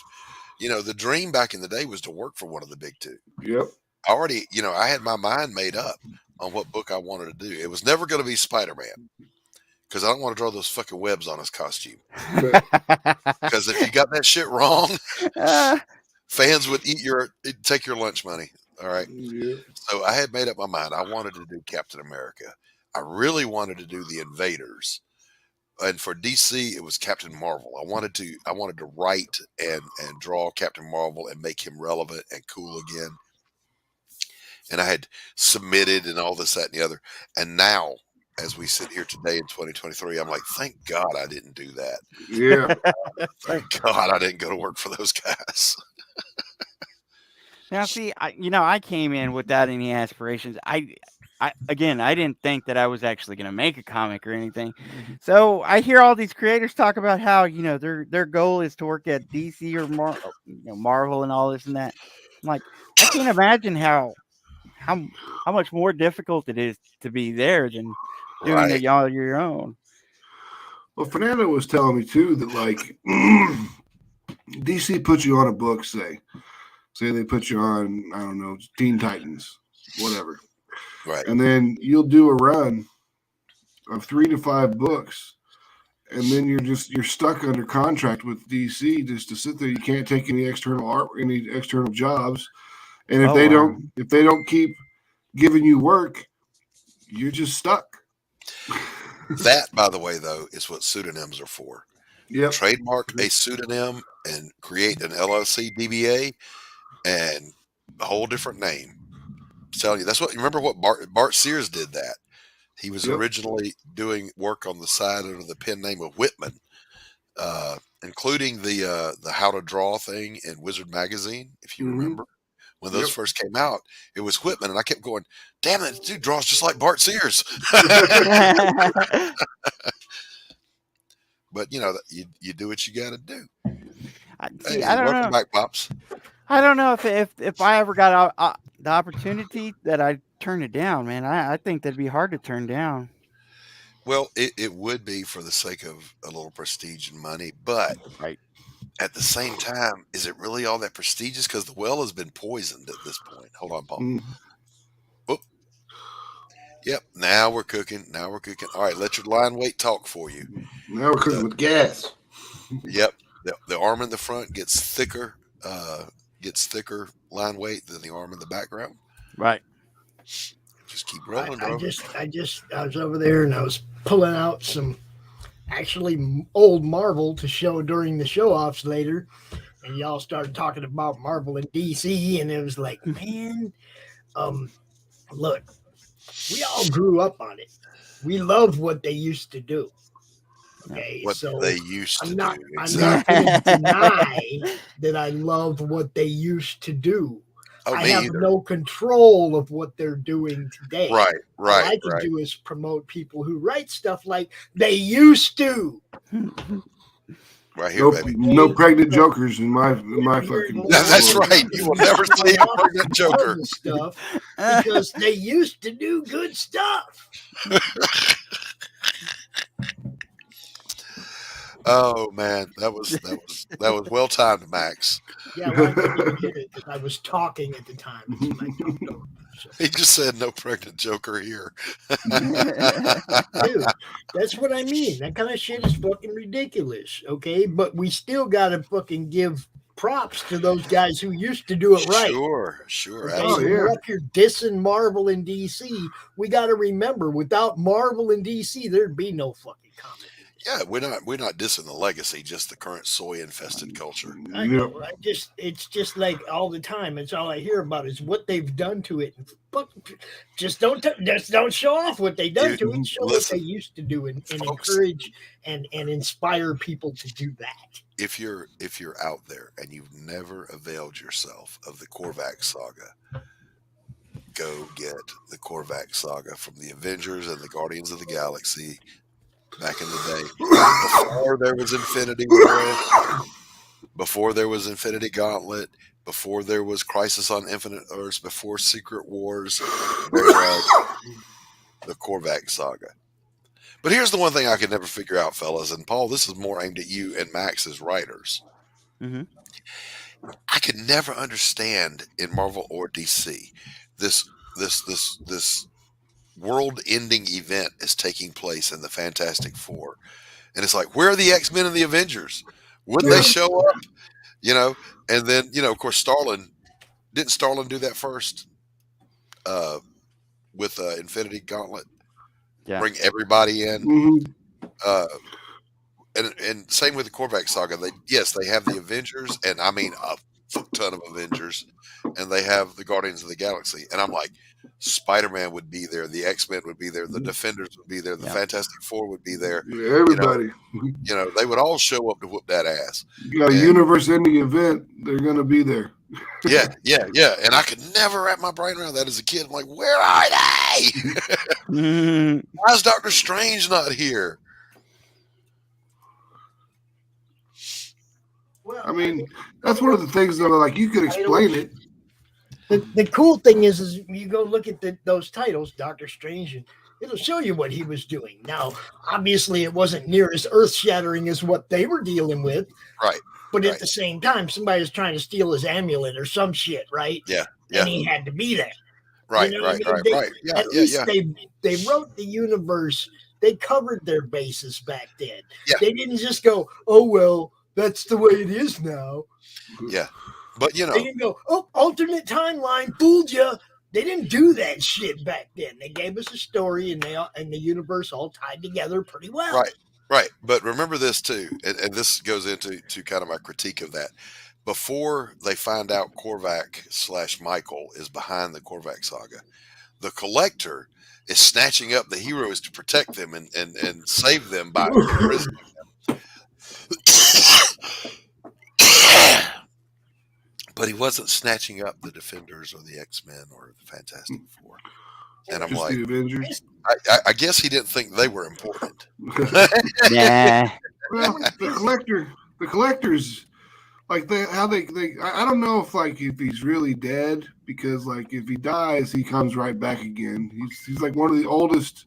The dream back in the day was to work for one of the big two. Yep. I had my mind made up on what book I wanted to do. It was never going to be Spider-Man because I don't want to draw those fucking webs on his costume. Because if you got that shit wrong, fans would take your lunch money. All right. Yeah. So I had made up my mind. I wanted to do Captain America. I really wanted to do the Invaders. And for DC, it was Captain Marvel. I wanted to write and draw Captain Marvel and make him relevant and cool again. And I had submitted and all this, that, and the other. And now, as we sit here today in 2023, I'm like, thank God I didn't do that. Yeah. Thank God I didn't go to work for those guys. Now, see, I came in without any aspirations. I didn't think that I was actually going to make a comic or anything. So I hear all these creators talk about how, their goal is to work at DC or Marvel and all this and that. I'm like, I can't imagine how much more difficult it is to be there than doing it all your own. Well, Fernando was telling me too that like DC puts you on a book, say they put you on, I don't know, Teen Titans, whatever. Right. And then you'll do a run of 3 to 5 books, and then you're stuck under contract with DC just to sit there. You can't take any external art, any external jobs. And if they don't keep giving you work, you're just stuck. That, by the way, though, is what pseudonyms are for. Yep. Trademark a pseudonym and create an LLC DBA and a whole different name. I'm telling you, remember what Bart Sears did that. He was originally doing work on the side under the pen name of Whitman, including the How to Draw thing in Wizard Magazine, if you remember. When those first came out, it was Whitman, and I kept going, damn it, this dude draws just like Bart Sears. But, you do what you got to do. See, I don't know. Back, Pops. I don't know if I ever got the opportunity that I'd turn it down, man. I think that'd be hard to turn down. Well, it would be for the sake of a little prestige and money, but at the same time, is it really all that prestigious? Because the well has been poisoned at this point. Hold on, Paul. Oh. Yep, now we're cooking. All right, let your line weight talk for you. Now we're cooking with gas. Yep, the arm in the front gets thicker line weight than the arm in the background. Right. Just keep rolling, bro. I was over there and I was pulling out some actually old Marvel to show during the show-offs later, and y'all started talking about Marvel and DC, and it was like, man, look, we all grew up on it. We loved what they used to do. Okay, what so they used to do. I'm not going to deny that I loved what they used to do. I have no control of what they're doing today. Right. All I can do is promote people who write stuff like they used to. Right here, baby. No pregnant jokers in my fucking. That's right. You will never see a pregnant joker. Stuff because they used to do good stuff. Oh man, that was well timed, Max. Yeah, well, I didn't get it because I was talking at the time. He just said no pregnant joker here. Dude, that's what I mean. That kind of shit is fucking ridiculous. Okay, but we still gotta fucking give props to those guys who used to do it right. Sure. Okay, so we're up here dissing Marvel and DC. We got to remember, without Marvel and DC, there'd be no fucking comic. Yeah, we're not dissing the legacy, just the current soy-infested culture. I know. It's just like all the time. It's all I hear about is what they've done to it. But just don't show off what they done to it. Show what they used to do and encourage and inspire people to do that. If you're out there and you've never availed yourself of the Korvac saga, go get the Korvac saga from the Avengers and the Guardians of the Galaxy. Back in the day, before there was Infinity War, before there was Infinity Gauntlet, before there was Crisis on Infinite Earths, before Secret Wars, there was the Korvac saga. But here's the one thing I could never figure out, fellas, and Paul, this is more aimed at you and Max as writers. Mm-hmm. I could never understand in Marvel or DC this world-ending event is taking place in the Fantastic Four, and it's like, where are the X-Men and the Avengers? Wouldn't they show up? And then of course, didn't Starlin do that first with Infinity Gauntlet? Yeah. Bring everybody in. And same with the Korvac saga. They have the Avengers, and I mean a fuck ton of Avengers, and they have the Guardians of the Galaxy. And I'm like, Spider-Man would be there, the X-Men would be there, the Defenders would be there, the Fantastic Four would be there. Everybody. They would all show up to whoop that ass. You got a universe-ending event, they're going to be there. Yeah. And I could never wrap my brain around that as a kid. I'm like, where are they? Why is Doctor Strange not here? I mean, that's one of the things that, like, you could explain it. The cool thing is you go look at those titles, Doctor Strange, and it'll show you what he was doing. Now, obviously, it wasn't near as earth-shattering as what they were dealing with. Right. But at the same time, somebody was trying to steal his amulet or some shit, right? Yeah. And he had to be there. Right, right. Yeah, at least they wrote the universe. They covered their bases back then. Yeah. They didn't just go, oh, well, that's the way it is now. Yeah. But, They didn't go, oh, alternate timeline, fooled you. They didn't do that shit back then. They gave us a story, and the universe all tied together pretty well. Right. But remember this, too, and this goes into kind of my critique of that. Before they find out Korvac / Michael is behind the Korvac saga, the Collector is snatching up the heroes to protect them and save them by imprisoning them. But he wasn't snatching up the Defenders or the X-Men or the Fantastic Four. And I'm Just like, the Avengers. I guess he didn't think they were important. Yeah. Well, the collectors, like I don't know if he's really dead, because like if he dies, he comes right back again. He's like one of the oldest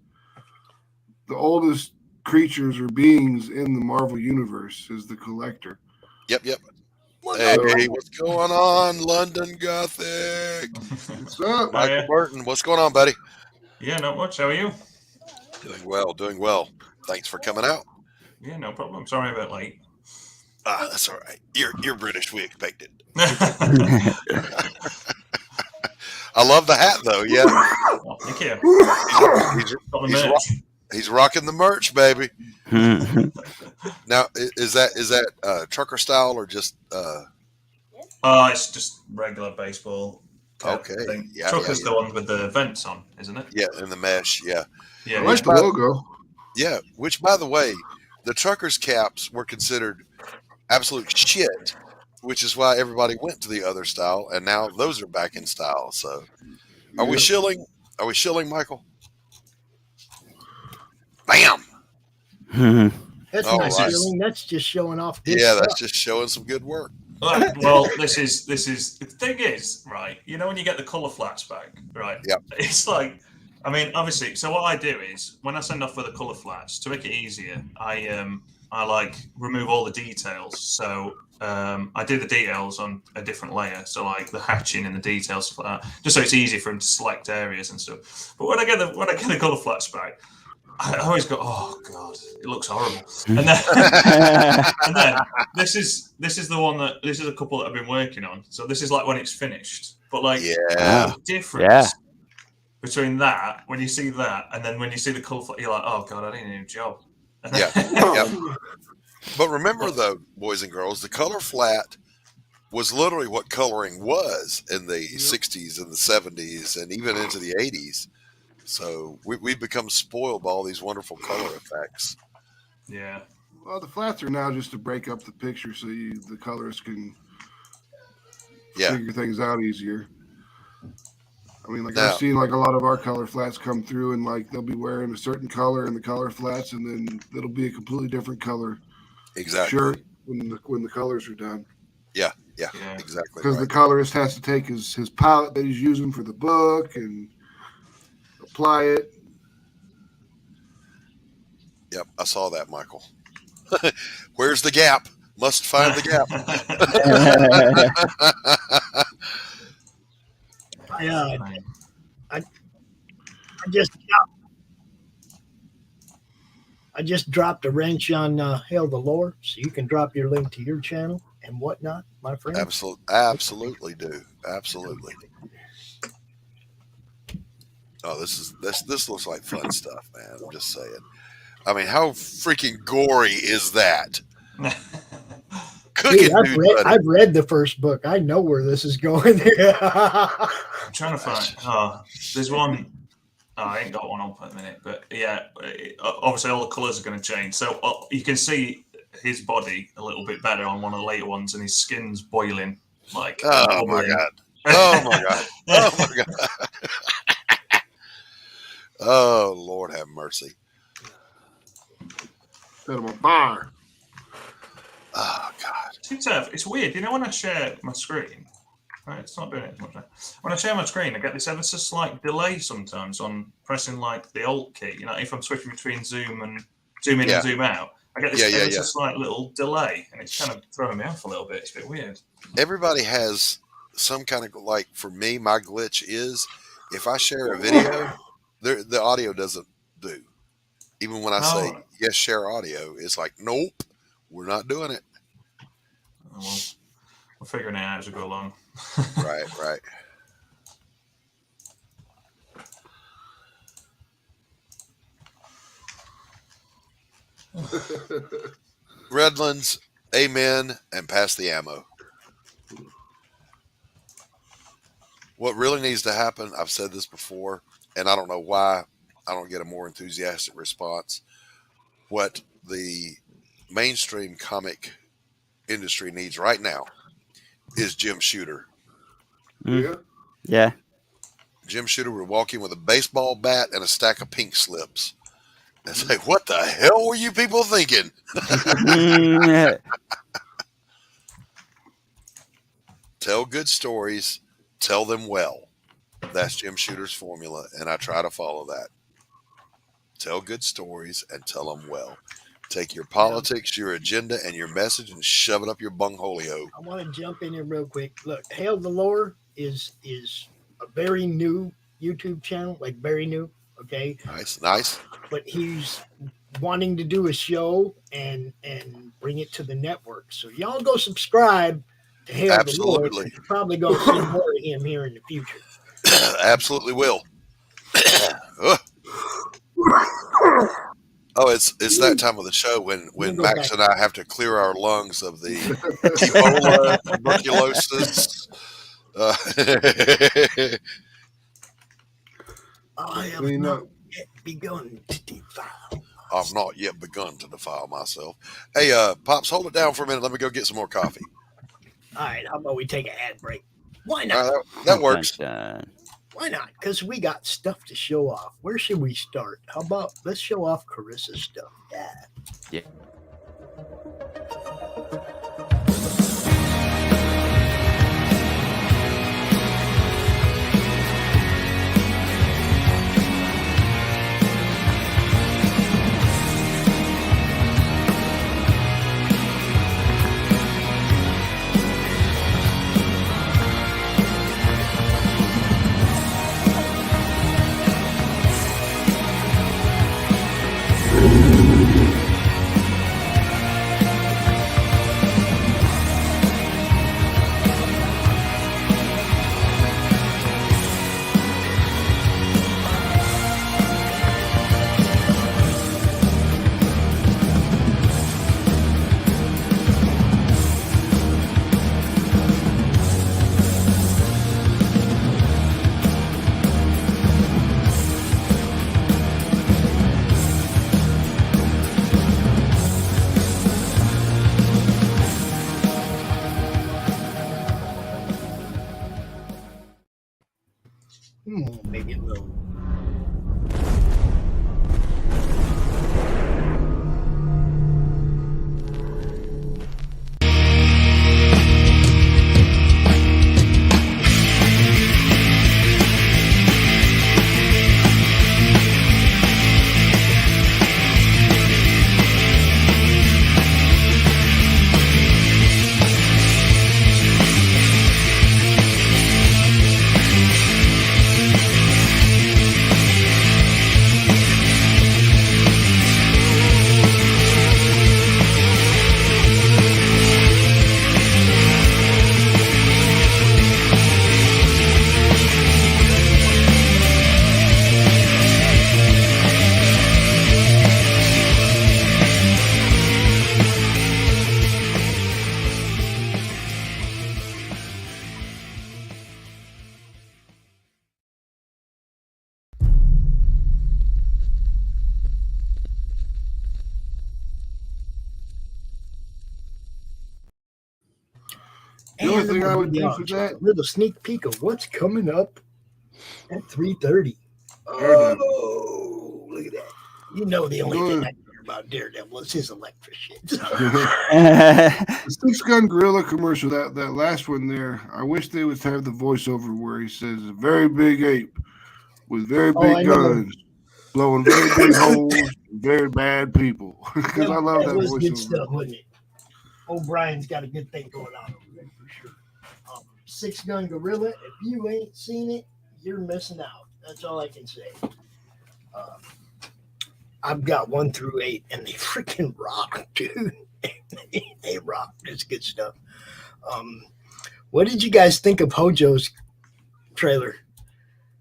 creatures or beings in the Marvel universe is the Collector. Yep. Hey, what's going on, London Gothic? What's up, Michael Burton? What's going on, buddy? Yeah, not much. How are you? Doing well. Thanks for coming out. Yeah, no problem. Sorry about late. That's all right. You're British. We expect it. I love the hat, though. Yeah. Oh, thank you. He's rocking the merch, baby. Now, is that trucker style or just? It's just regular baseball. Okay. Yeah, Trucker's the one with the vents on, isn't it? Yeah, and the mesh. Yeah. Yeah. I like the logo. Yeah, which, by the way, the truckers' caps were considered absolute shit, which is why everybody went to the other style, and now those are back in style. So, are we shilling? Are we shilling, Michael? Bam! That's not shilling. That's just showing off. That's just showing some good work. Well, this is the thing is, right? You know when you get the color flats back, right? Yeah. It's like, I mean, obviously. So what I do is when I send off with the color flats to make it easier, I like remove all the details. So I do the details on a different layer. So like the hatching and the details, stuff like that, just so it's easy for him to select areas and stuff. But when I get the color flats back, I always go, oh god, it looks horrible. And then this is the one this is a couple that I've been working on. So this is like when it's finished. But like the difference between that, when you see that, and then when you see the colour, you're like, oh god, I need a new job. Yeah. But remember though, boys and girls, the color flat was literally what coloring was in the 60s and the 70s and even into the 80s. So we've become spoiled by all these wonderful color effects. Yeah. Well, the flats are now just to break up the picture so the colors can figure things out easier. I mean, like I've seen like a lot of our color flats come through, and like they'll be wearing a certain color in the color flats, and then it'll be a completely different color shirt when the colors are done. Yeah, exactly. Because the colorist has to take his palette that he's using for the book and apply it. Yep, I saw that, Michael. Where's the gap? Must find the gap. Yeah, I just dropped a wrench on Hail the Lore, so you can drop your link to your channel and whatnot, my friend. Absolutely do. Absolutely. Oh, this looks like fun stuff, man. I'm just saying. I mean, how freaking gory is that? Dude, I've read the first book. I know where this is going. I'm trying to find. There's one. I ain't got one up at the minute, but yeah, obviously all the colours are going to change. So you can see his body a little bit better on one of the later ones, and his skin's boiling. Like, oh my god! Oh my god! Oh my god! Oh Lord, have mercy! Set him on fire. Oh god! It's weird. You know, when I share my screen. Right, it's not doing it much. When I share my screen, I get this ever so slight delay sometimes on pressing like the Alt key. You know, if I'm switching between zoom and zoom in and zoom out, I get this ever so slight little delay, and it's kind of throwing me off a little bit. It's a bit weird. Everybody has some kind of, like, for me, my glitch is if I share a video, the audio doesn't do. Even when I say yes, share audio, it's like, nope, we're not doing it. Oh, well, we're figuring it out as we go along. Right. Redlands, amen, and pass the ammo. What really needs to happen, I've said this before, and I don't know why I don't get a more enthusiastic response. What the mainstream comic industry needs right now is Jim Shooter. Yeah. Jim Shooter would walk in with a baseball bat and a stack of pink slips and say, "What the hell were you people thinking?" Tell good stories, tell them well. That's Jim Shooter's formula, and I try to follow that. Tell good stories and tell them well. Take your politics, your agenda, and your message and shove it up your bungholio. I want to jump in here real quick. Look, Hail the Lore is a very new YouTube channel, like very new. Okay. Nice. But he's wanting to do a show and bring it to the network. So y'all go subscribe to Hail the Lore. You're probably going to see more of him here in the future. Absolutely will. Oh, it's that time of the show when Max and I have to clear our lungs of the Ebola, tuberculosis. I have not yet begun to defile. I've not yet begun to defile myself. Hey, Pops, hold it down for a minute. Let me go get some more coffee. All right, how about we take an ad break? Why not? That works. Why not? Because we got stuff to show off. Where should we start? How about let's show off Carissa's stuff? Yeah. Maybe a little. The only And thing I would do a for that, little sneak peek of what's coming up at 3:30. Daredevil. Oh, look at that. You know the only thing I care about Daredevil is his electric shit. The 6-gun gorilla commercial, that last one there, I wish they would have the voiceover where he says, a very big ape with very big guns, blowing very big holes, very bad people. Because I love that was good voiceover. stuff, wasn't it? O'Brien's got a good thing going on over there for sure. 6-gun gorilla, if you ain't seen it, you're missing out. That's all I can say. I've got 1 through 8, and they freaking rock, dude. They rock. It's good stuff. What did you guys think of Hojo's trailer?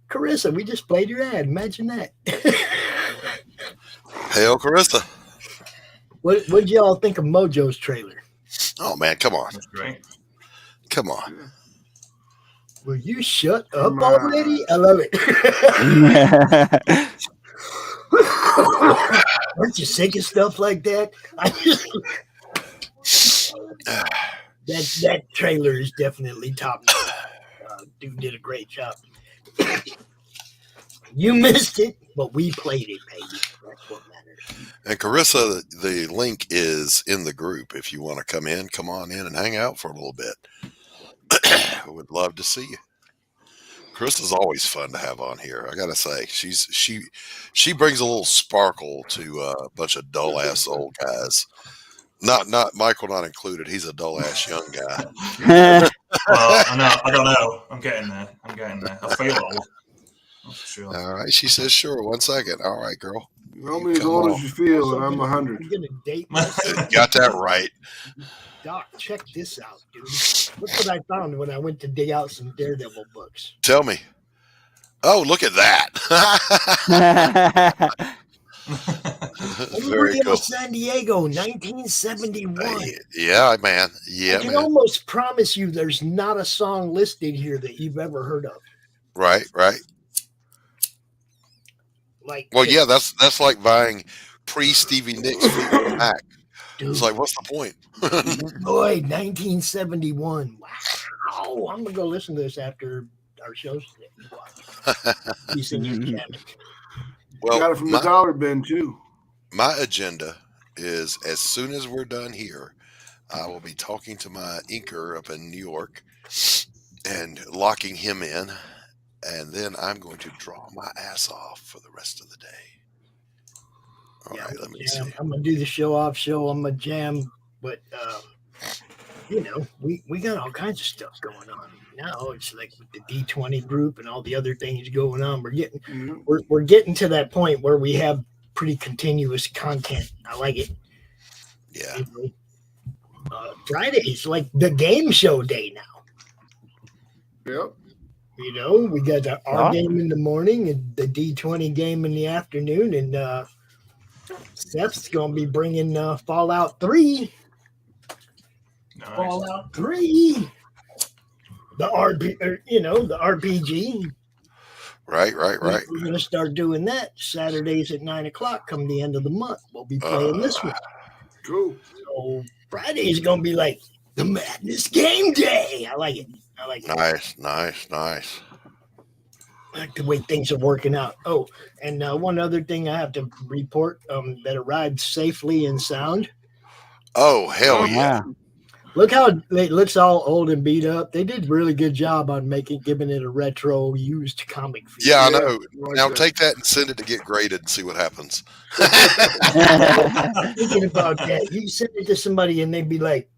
Carissa, we just played your ad. Imagine that. Hail, Carissa. What did y'all think of Mojo's trailer? Oh, man, come on. That's great. Come on. Will you shut up already? I love it. Aren't you sick of stuff like that? That trailer is definitely top notch. Dude did a great job. You missed it, but we played it, baby. That's what matters. And Carissa, the link is in the group. If you want to come on in and hang out for a little bit. I would love to see you. Carissa's always fun to have on here. I gotta say, she brings a little sparkle to a bunch of dull ass old guys. Not Michael, not included. He's a dull ass young guy. Well, I don't know. I'm getting there. I feel old. That's for sure. All right, she says sure. 1 second. All right, girl. You're only as old as you feel, and I'm 100. I'm gonna date myself. Got that right. Doc, check this out, dude. Look what I found when I went to dig out some Daredevil books. Tell me. Oh, look at that. Very cool. San Diego, 1971. Yeah, man. Yeah, I can man. almost promise you there's not a song listed here that you've ever heard of. Right. Like, well, yeah, that's like buying pre-Stevie Nicks Fleetwood Mac. Dude. It's like, what's the point? Boy, 1971. Wow. I'm going to go listen to this after our shows today. He's in your cabinet. Well, got it from the dollar bin, too. My agenda is as soon as we're done here, I will be talking to my inker up in New York and locking him in. And then I'm going to draw my ass off for the rest of the day. All right, let me see. I'm going to do the show-off show. I'm going to jam. But, we got all kinds of stuff going on. Now it's like with the D20 group and all the other things going on. We're getting to that point where we have pretty continuous content. I like it. Yeah. Friday's like the game show day now. Yep. We got our game in the morning and the D20 game in the afternoon, and Seth's going to be bringing Fallout 3. Nice. Fallout 3. The RPG. Right. We're going to start doing that Saturdays at 9:00 come the end of the month. We'll be playing this one. Cool. So Friday's going to be like the Madness Game Day. I like it. Nice. I like the way things are working out. Oh, and one other thing I have to report that arrived safely and sound. Oh, hell yeah. Look how it looks all old and beat up. They did a really good job on giving it a retro used comic feel. Yeah, I know. Now take that and send it to get graded and see what happens. Thinking about that, you send it to somebody and they'd be like,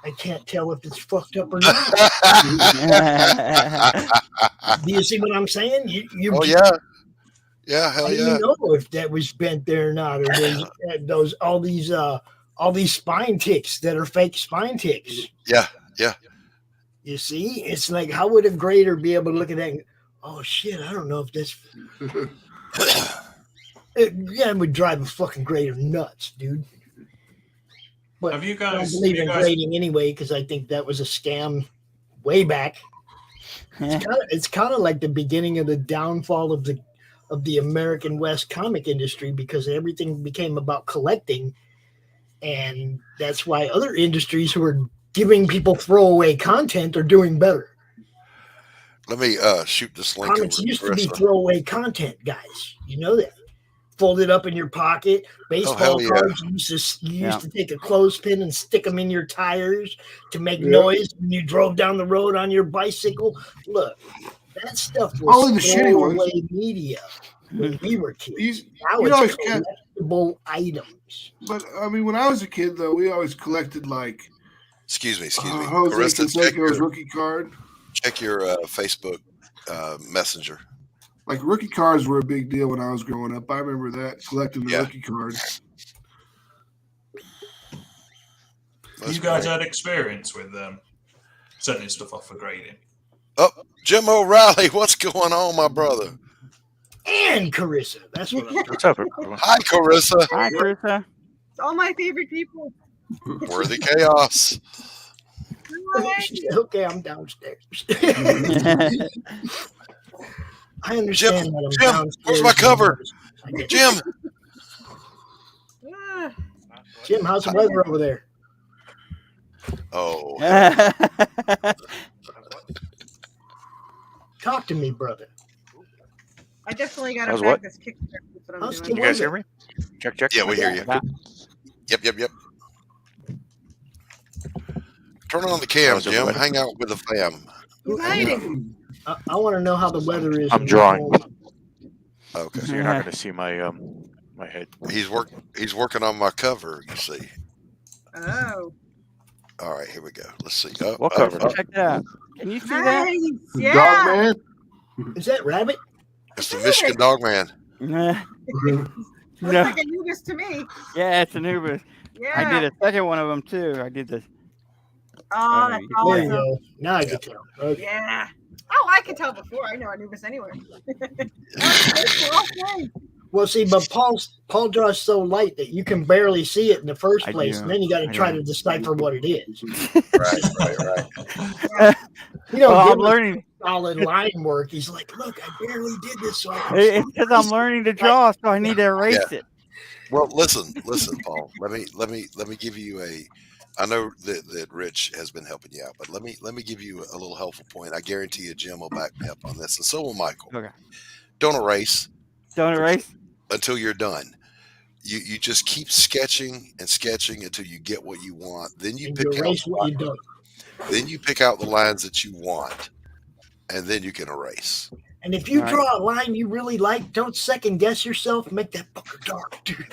I can't tell if it's fucked up or not. Do you see what I'm saying? Oh, yeah. Yeah, hell I don't even know if that was bent there or not, or there's all these spine ticks that are fake spine ticks. Yeah. You see, it's like, how would a grader be able to look at that and, oh shit, I don't know if this. It would drive a fucking grader nuts, dude. But have you guys? I don't believe in grading anyway because I think that was a scam way back. It's kind of like the beginning of the downfall of the American West comic industry because everything became about collecting, and that's why other industries who are giving people throwaway content or doing better? Let me shoot this link. Comics over used to be Marissa. throwaway content, guys. You know that. Fold it up in your pocket. Baseball hell yeah. cards, you used to take a clothespin and stick them in your tires to make noise when you drove down the road on your bicycle. Look, that stuff All in was the shitty ones. throwaway media when we were kids. Now you always it's collectible items. But I mean, when I was a kid, though, we always collected like. Excuse me. Jose Carissa, check Canseco's rookie card. Check your Facebook Messenger. Like rookie cards were a big deal when I was growing up. I remember that, collecting the rookie cards. You guys had experience with sending stuff off for grading? Oh, Jim O'Reilly, what's going on, my brother? And Carissa. That's what I'm What's up, Hi, Carissa. Hi, Carissa. It's all my favorite people. Worthy chaos. Okay, I'm downstairs. I understand that I'm downstairs. Where's my cover? Jim. Jim, how's the weather over there? Oh. Talk to me, brother. I definitely got to How's what? practice Kickstarter. That's what I'm doing. You guys hear me? Check. Yeah, we hear you. Yep. Turn on the cam, Jim. Hang out with the fam. Who's hiding? I want to know how the weather is. I'm drawing. Okay. So you're not going to see my my head. He's working on my cover. You see. Oh. All right, here we go. Let's see. What cover? Check that out. Can you see Nice. that? Yeah. Dog man. Is that Rabbit? It's the Michigan Dog Man. Looks No. like a Anubis to me. Yeah, it's Anubis. Yeah. I did a second one of them too. I did this. Oh, that's There awesome. you go. Now I can tell. Okay. Yeah. Oh, I could tell before. I know Anubis anyway. Well, see, but Paul draws so light that you can barely see it in the first I place, do. and then you got to I try do. to decipher what it is. Right. You know, Well, I'm give us learning. solid line work. He's like, look, I barely did this. So I can It's because I'm learning to draw, so I need to erase Yeah. it. Well, listen, Paul. Let me give you a. I know that Rich has been helping you out, but let me give you a little helpful point. I guarantee you, Jim will back me up on this, and so will Michael. Okay. Don't erase Don't erase. until you're done. You just keep sketching and sketching until you get what you want. Then you and pick you out. erase what you don't. Then you pick out the lines that you want, and then you can erase. And if you Right. draw a line you really like, don't second guess yourself. Make that fucker dark, dude.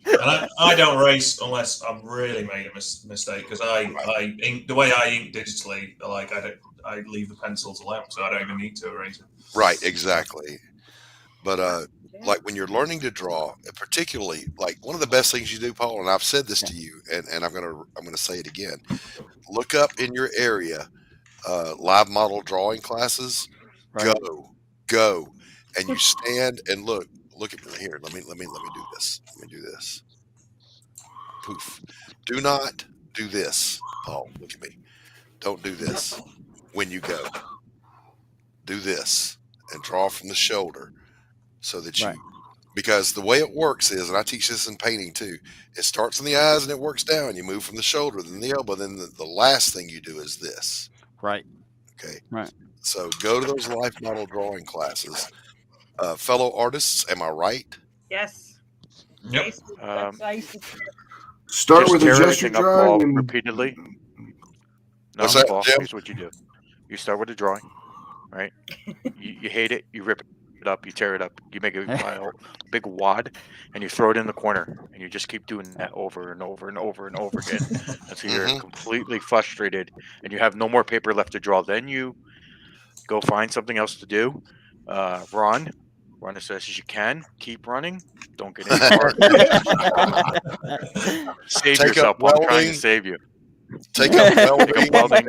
And I don't erase unless I've really made a mistake, because I ink the way I ink digitally. Like I leave the pencils alone, so I don't even need to erase it. Right, exactly. But like when you're learning to draw, particularly like one of the best things you do, Paul, and I've said this to you, and I'm gonna say it again. Look up in your area live model drawing classes. Right. Go, and you stand and look at me here. Let me do this. Let me do this. Poof. Do not do this, Paul. Look at me. Don't do this when you go. Do this and draw from the shoulder so that you, Right. because the way it works is, and I teach this in painting too, it starts in the eyes and it works down. You move from the shoulder, then the elbow, then the last thing you do is this. Right. Okay. Right. So go to those life model drawing classes. Fellow artists, am I right? Yes. Yep. Start Just with a tear gesture everything up drawing all and repeatedly. No, What's that, Paul, Jim? here's what you do. You start with a drawing, right? You hate it, you rip it up, you tear it up, you make a big wad, and you throw it in the corner, and you just keep doing that over and over and over and over again until you're completely frustrated and you have no more paper left to draw. Then you go find something else to do. Run as fast as you can. Keep running. Don't get any more. Save Take yourself. up I'm trying welding. to save you. Take up Take up welding.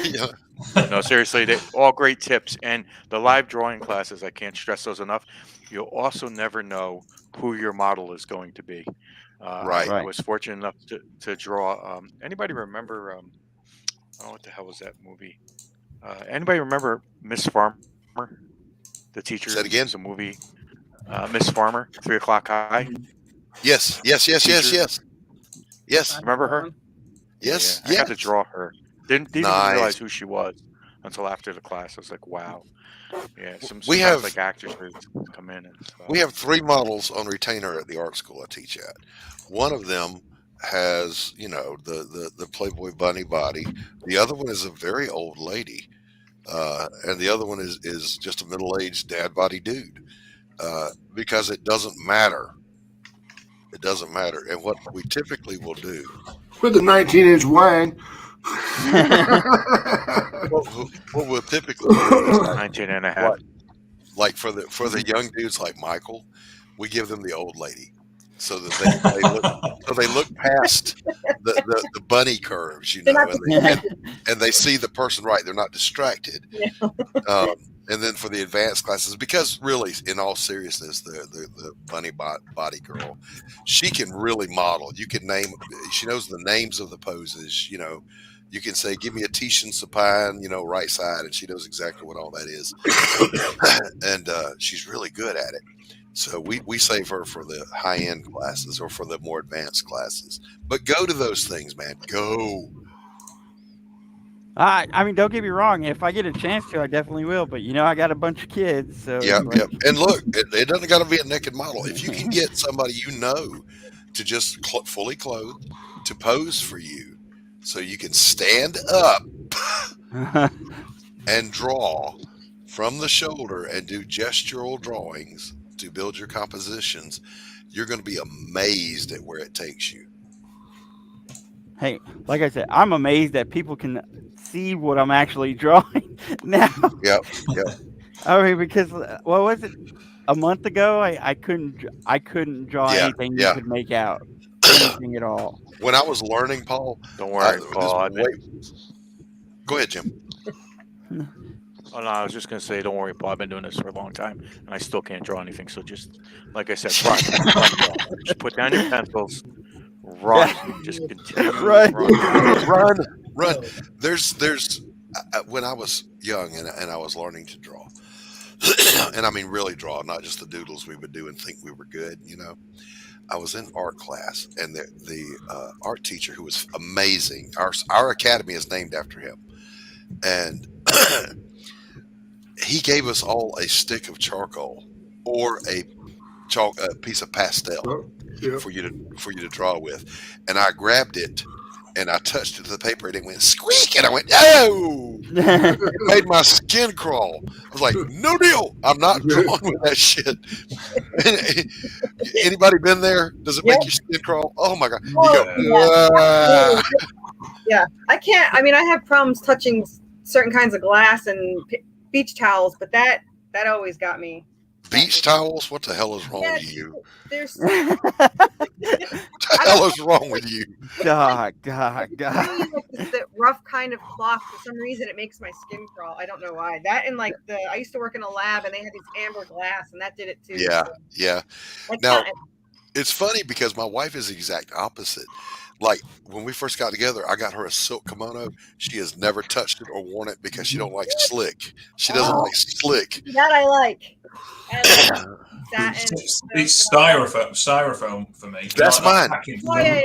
welding. No, seriously, they all great tips. And the live drawing classes, I can't stress those enough. You'll also never know who your model is going to be. Right. I was fortunate enough to draw. Anybody remember? Oh, what the hell was that movie? Anybody remember Miss Farmer, the teacher? Say it again. It's a movie. Miss Farmer, 3 O'clock High. Yes. Teacher. Yes. Remember her? Yes. I got to draw her. Didn't even Nice. realize who she was until after the class. I was like, wow. Yeah. We Sometimes have- like actors come in and stuff. We have 3 models on retainer at the art school I teach at. One of them has, the Playboy bunny body. The other one is a very old lady. And the other one is just a middle-aged dad body dude. Because it doesn't matter. It doesn't matter. And what we typically will do. With a 19-inch wang. What we'll typically do is 19 and a half. Like for the young dudes like Michael, we give them the old lady. So that they look past the bunny curves, and they see the person right. They're not distracted. Yeah. And then for the advanced classes, because really, in all seriousness, the bunny body girl, she can really model. You can name. She knows the names of the poses. You can say, "Give me a Tishan supine," right side, and she knows exactly what all that is. And she's really good at it. So we save her for the high-end classes or for the more advanced classes. But go to those things, man. Go. I mean, don't get me wrong. If I get a chance to, I definitely will. But I got a bunch of kids, so Yep. And look, it doesn't got to be a naked model. If you can get somebody to just fully clothed to pose for you, so you can stand up and draw from the shoulder and do gestural drawings to build your compositions, you're going to be amazed at where it takes you. Hey, like I said, I'm amazed that people can see what I'm actually drawing now. Yep. I mean, because what was it? A month ago, I couldn't draw anything you could make out, anything at all. When I was learning, Paul. Don't worry, Paul. Go ahead, Jim. Oh, no, I was just going to say, don't worry, Paul. I've been doing this for a long time, and I still can't draw anything. So just, like I said, run. Just put down your pencils, run. Just continue. Run. There's when I was young and I was learning to draw, and I mean really draw, not just the doodles we would do and think we were good, I was in art class, and the art teacher, who was amazing, our academy is named after him, and he gave us all a stick of charcoal or a piece of pastel for you to draw with, and I grabbed it and I touched it to the paper and it went squeak, and I went, "Oh!" It made my skin crawl. I was like, "No deal, I'm not drawing with that shit." Anybody been there? Does it make your skin crawl? Oh my god! You go, yeah, I can't. I mean, I have problems touching certain kinds of glass and beach towels, but that always got me. Beach towels? What the hell is wrong with you? There's what the hell is wrong with you? God. The rough kind of cloth, for some reason, it makes my skin crawl. I don't know why. That and like I used to work in a lab, and they had these amber glass, and that did it too. Yeah. Now, it's funny because my wife is the exact opposite. Like when we first got together, I got her a silk kimono. She has never touched it or worn it because she don't like slick. She doesn't like slick. That I like. It's styrofoam for me. That's mine. Oh yeah.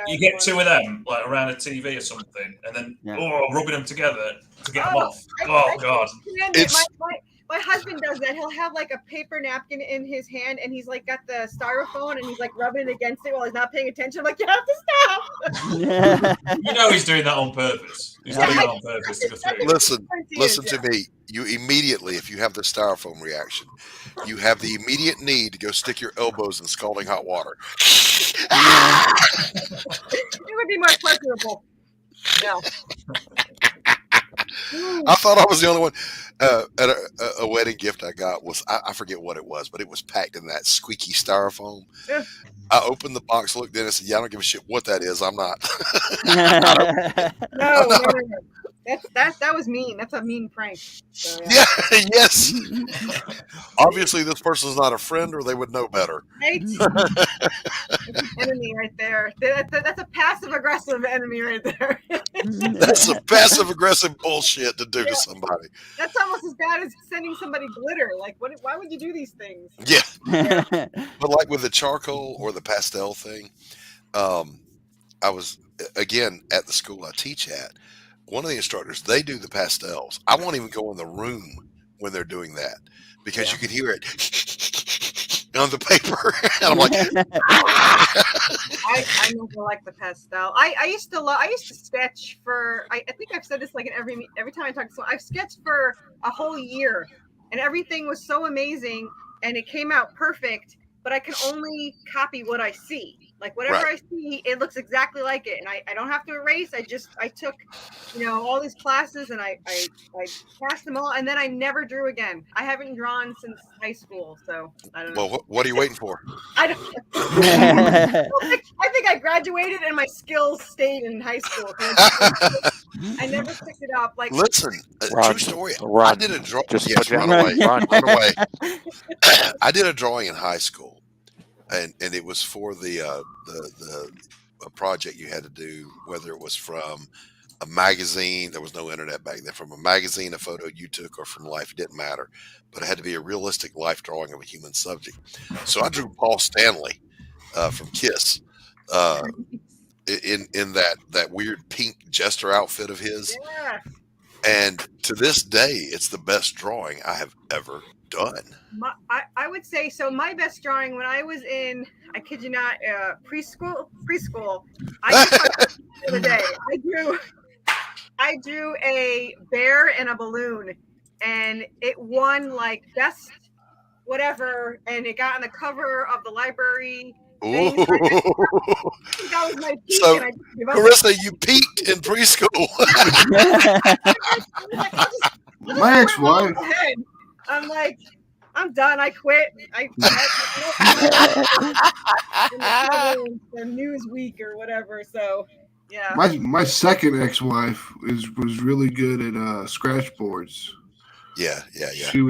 You get 2 of them like around a TV or something, and then rubbing them together to get them off. God! My husband does that. He'll have like a paper napkin in his hand, and he's like got the styrofoam, and he's like rubbing it against it while he's not paying attention. I'm like, you have to stop. He's doing that on purpose. He's doing that on purpose to go through. Listen to me. You immediately, if you have the styrofoam reaction, you have the immediate need to go stick your elbows in scalding hot water. It would be more pleasurable. No. I thought I was the only one. At a wedding gift I got was, I forget what it was, but it was packed in that squeaky styrofoam. Yeah. I opened the box, looked in, and said, "Yeah, I don't give a shit what that is. I'm not." No. That was mean. That's a mean prank. So, Yes. Obviously, this person's not a friend, or they would know better. Right? That's an enemy right there. That's a passive aggressive enemy right there. That's a passive aggressive bullshit to do to somebody. That's almost as bad as sending somebody glitter. Like, why would you do these things? Yeah. But like with the charcoal or the pastel thing, I was again at the school I teach at. One of the instructors, they do the pastels. I won't even go in the room when they're doing that because you can hear it on the paper. And I'm like, I never liked the pastel. I used to sketch for. I think I've said this like in every time I talk to someone. I've sketched for a whole year, and everything was so amazing, and it came out perfect. But I can only copy what I see. Like whatever I see, it looks exactly like it, and I don't have to erase. I took, all these classes, and I passed them all, and then I never drew again. I haven't drawn since high school, so I don't know. well, what are you waiting for? I don't. I think I graduated, and my skills stayed in high school. I never picked it up. Like, listen, true story. Ron, I did a drawing. just Yes, put your run hand away. on. Run away. I did a drawing in high school, and it was for the a project you had to do, whether it was from a magazine. There was no internet back then. From a magazine, a photo you took, or from life, it didn't matter. But it had to be a realistic life drawing of a human subject. So I drew Paul Stanley from Kiss in that weird pink jester outfit of his. Yeah. And to this day, it's the best drawing I have ever done. I would say so. My best drawing when I was in, I kid you not, preschool. The other day, I drew a bear and a balloon, and it won like best whatever, and it got on the cover of the library. Ooh. That was my peak. So, and I just gave up. Carissa, you peaked in preschool. My ex-wife. I'm like, I'm done. I quit. From Newsweek or whatever. So, yeah. My second ex-wife was really good at scratch boards. Yeah. She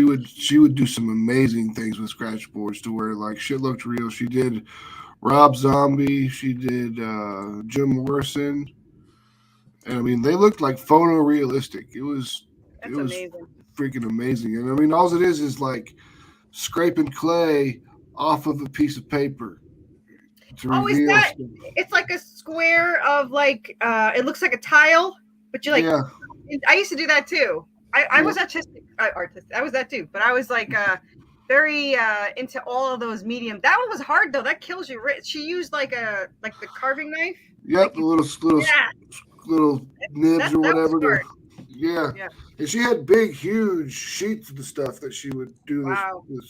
would do some amazing things with scratch boards to where like shit looked real. She did Rob Zombie. She did Jim Morrison. And I mean, they looked like photorealistic. It was amazing. Freaking amazing. And I mean, all it is like scraping clay off of a piece of paper to reveal stuff. It's like a square of like it looks like a tile, but you like. Yeah. I used to do that too. I was artistic. I was that too, but I was like very into all of those medium. That one was hard though. That kills you. She used like the carving knife. Yep, the little nibs or whatever. Yeah. And she had big, huge sheets of the stuff that she would do this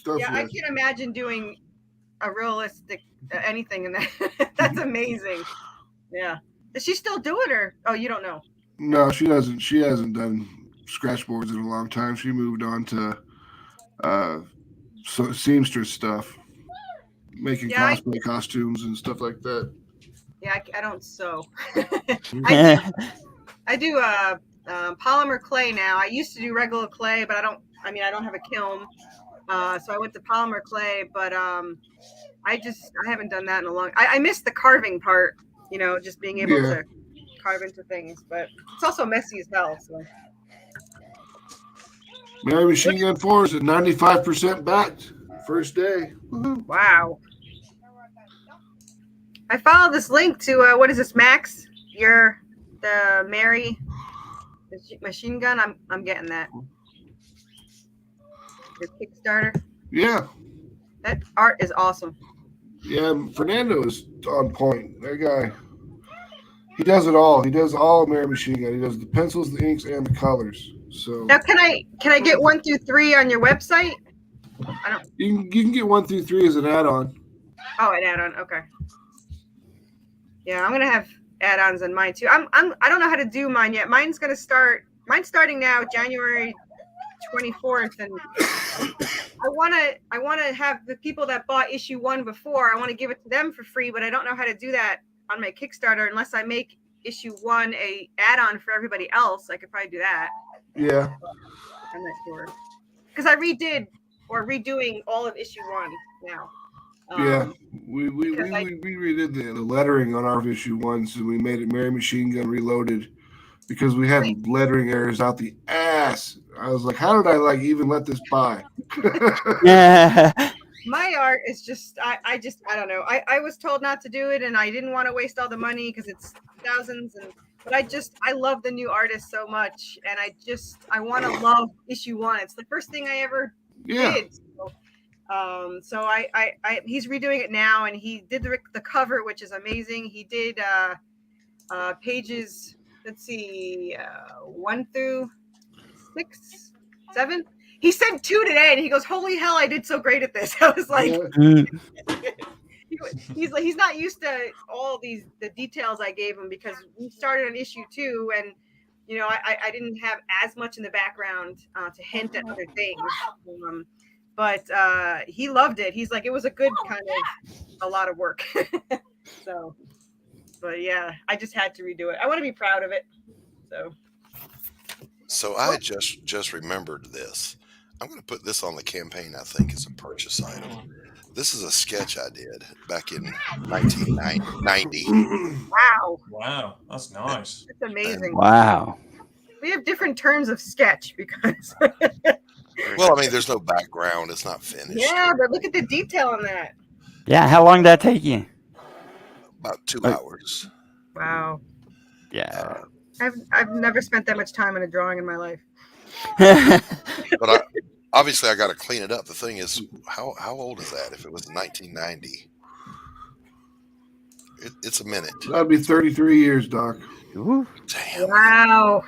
stuff with. I can't imagine doing a realistic anything in that. That's amazing. Yeah. Does she still do it, or you don't know? No, she doesn't. She hasn't done scratch boards in a long time. She moved on to seamstress stuff, making cosplay costumes and stuff like that. Yeah, I don't sew. I do polymer clay now. I used to do regular clay, but I don't have a kiln. So I went to polymer clay, but I haven't done that in a long. I missed the carving part, just being able to carve into things, but it's also messy as hell. So. Mary Machine Gun 4 is at 95% backed. First day. Woo-hoo. Wow. I followed this link to what is this, Max? You're the Mary Machine Gun. I'm getting that. Your Kickstarter. Yeah. That art is awesome. Yeah, Fernando is on point. That guy. He does it all. He does all Mary Machine Gun. He does the pencils, the inks, and the colors. So now, can I get 1 through 3 on your website? You can get 1 through 3 as an add-on. Oh, an add-on. Okay. Yeah, I'm gonna have add-ons on mine too. I don't know how to do mine yet. Mine's starting now, January 24th, and I wanna have the people that bought issue 1 before. I want to give it to them for free, but I don't know how to do that on my Kickstarter unless I make issue 1 a add-on for everybody else. I could probably do that. Yeah. I'm not sure because I redoing all of issue 1 now. Yeah, we redid the lettering on our issue 1, so we made it Mary Machine Gun Reloaded because we had lettering errors out the ass. I was like, how did I even let this by? Yeah. my art is just I don't know. I was told not to do it, and I didn't want to waste all the money because it's thousands, but I love the new artist so much, and I want to love issue 1. It's the first thing I ever did. So he's redoing it now, and he did the cover, which is amazing. He did pages, let's see, 1 through 6, 7. He sent 2 today, and he goes, "Holy hell, I did so great at this." I was like, he's not used to all the details I gave him because we started on issue 2, and I didn't have as much in the background to hint at other things. But he loved it. He's like, it was a good kind of a lot of work. So, but yeah, I just had to redo it. I want to be proud of it. So I just remembered this. I'm going to put this on the campaign. I think as a purchase item. This is a sketch I did back in 1990. Wow, that's nice. It's amazing. Wow. We have different terms of sketch because. Well, I mean, there's no background. It's not finished. Yeah, but look at the detail on that. Yeah, how long did that take you? About 2 hours. Wow. Yeah. I've never spent that much time on a drawing in my life. But obviously, I got to clean it up. The thing is, how old is that? If it was 1990, it's a minute. That'd be 33 years, Doc. Ooh. Damn. Wow.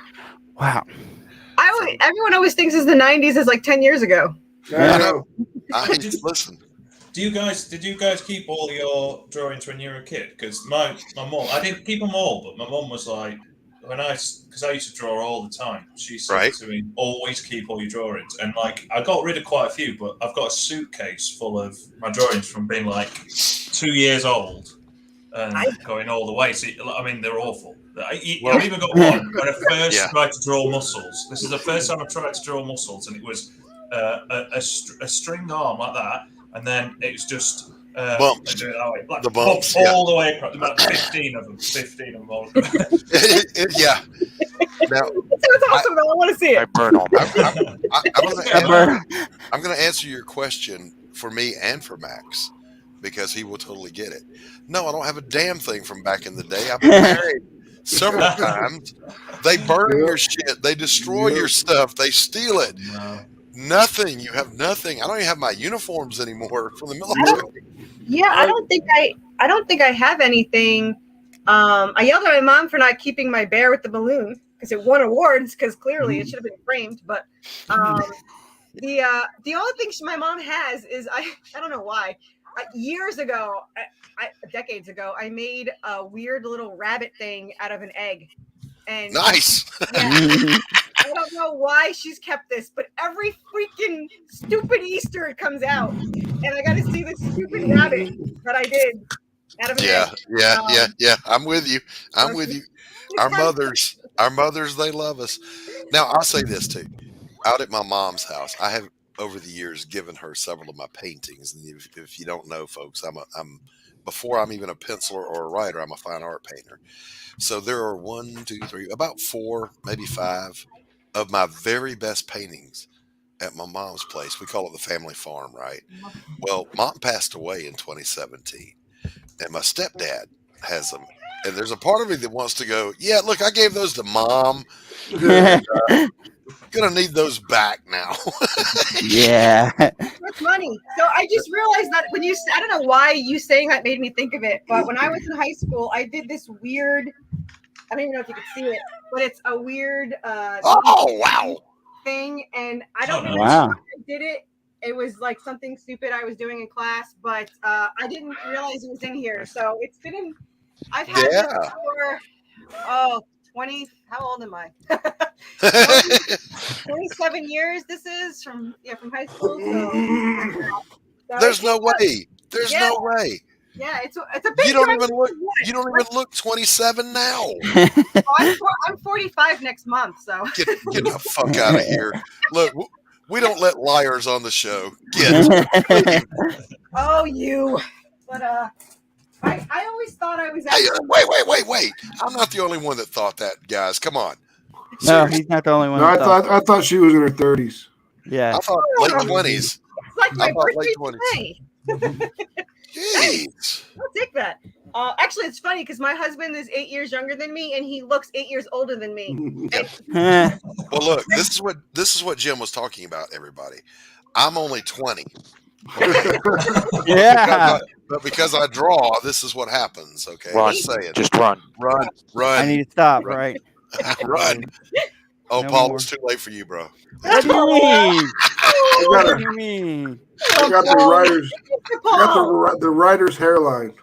Wow. Everyone always thinks it's the 90s is like 10 years ago. Yeah. Listen. Did you guys keep all your drawings when you were a kid? Because my mom, I didn't keep them all, but my mom was like, because I used to draw all the time, she said to me, always keep all your drawings. And like, I got rid of quite a few, but I've got a suitcase full of my drawings from being like 2 years old and going all the way. So, I mean, they're awful. I've even got one when I first tried to draw muscles. This is the first time I tried to draw muscles, and it was a string arm like that, and then it was just bumps. Like the bumps all the way across. About 15 of them. 15 of them all. Yeah. Now, it's awesome, though. I want to see it. I burn all my. I'm going to answer your question for me and for Max because he will totally get it. No, I don't have a damn thing from back in the day. I've been married several times. They burn your shit. They destroy your stuff. They steal it. Nothing. You have nothing. I don't even have my uniforms anymore from the military. I don't think I have anything. I yelled at my mom for not keeping my bear with the balloon because it won awards because clearly it should have been framed. But the only thing my mom has is I don't know why. Years ago, decades ago, I made a weird little rabbit thing out of an egg. And nice. Yeah, I don't know why she's kept this, but every freaking stupid Easter it comes out, and I got to see this stupid rabbit that I did out of an egg. Yeah. I'm with you. Our mothers, they love us. Now I'll say this too. Out at my mom's house, I have over the years given her several of my paintings. And if you don't know, folks, I'm before I'm even a penciler or a writer, I'm a fine art painter. So there are 1, 2, 3, about 4, maybe 5 of my very best paintings at my mom's place. We call it the family farm, right? Well, Mom passed away in 2017, and my stepdad has them. And there's a part of me that wants to go, yeah, look, I gave those to Mom. Gonna need those back now. Yeah. That's funny. So I just realized that when I don't know why you saying that made me think of it, but when I was in high school, I did this weird, I don't even know if you could see it, but it's a weird thing, and I don't know why I did it. It was like something stupid I was doing in class, but I didn't realize it was in here. So it's been in, I've had it for 20, how old am I? 27 years this is from high school. So There's no way. There's no way. Yeah, it's a big. You don't even look 27 now. I'm 45 next month, so get the fuck out of here. Look, we don't let liars on the show. Get. Oh, you. But I always thought I was. Hey, wait! I'm not the only one that thought that, guys. Come on. No, he's not the only one. No, I thought she was in her 30s. Yeah, I thought late 20s. It's like my bought birthday late 20s. today. Jeez. I'll take that. Actually, it's funny because my husband is 8 years younger than me, and he looks 8 years older than me. Well, look, this is what Jim was talking about. Everybody, I'm only 20. Yeah. But because I draw, this is what happens. Okay, Run. Just saying. Just run. Run. I need to stop, Run. right? Run. Oh, No Paul, more. it's too late for you, bro. What do you mean? I What got, do you mean? I got the writer's, I got the writer's hairline.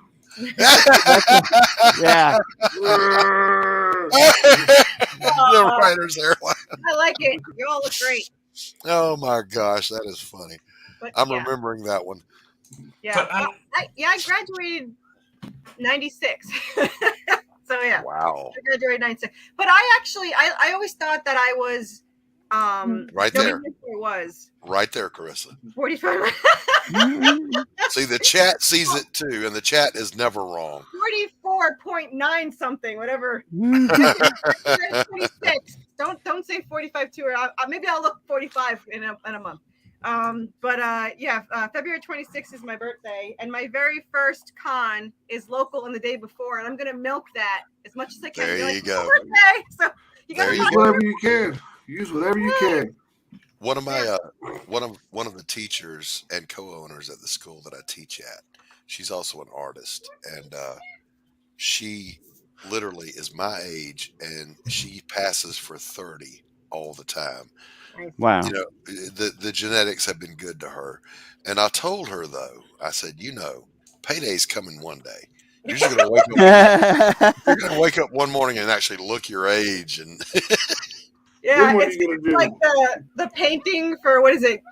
Yeah. The writer's hairline. I like it. You all look great. Oh my gosh, that is funny. But, I'm yeah. remembering that one. Yeah, I graduated 96. So yeah. Wow. I graduated 96. But I always thought that I was Right there. Was Right there, Carissa. 45. See, the chat sees it too, and the chat is never wrong. 44.9 something, whatever. 26. Don't say 45 too, or maybe I'll look 45 in a month. February 26th is my birthday, and my very first con is local in the day before, and I'm gonna milk that as much as I can. There you go. Birthday, so you gotta Use whatever you can. Use whatever you can. One of my one of the teachers and co-owners at the school that I teach at, she's also an artist, and she literally is my age, and she passes for 30 all the time. Wow. You know, the genetics have been good to her. And I told her, though, I said, payday's coming one day. You're just going to wake up. You're going to wake up one morning and actually look your age. And yeah, it's like the painting for, what is it,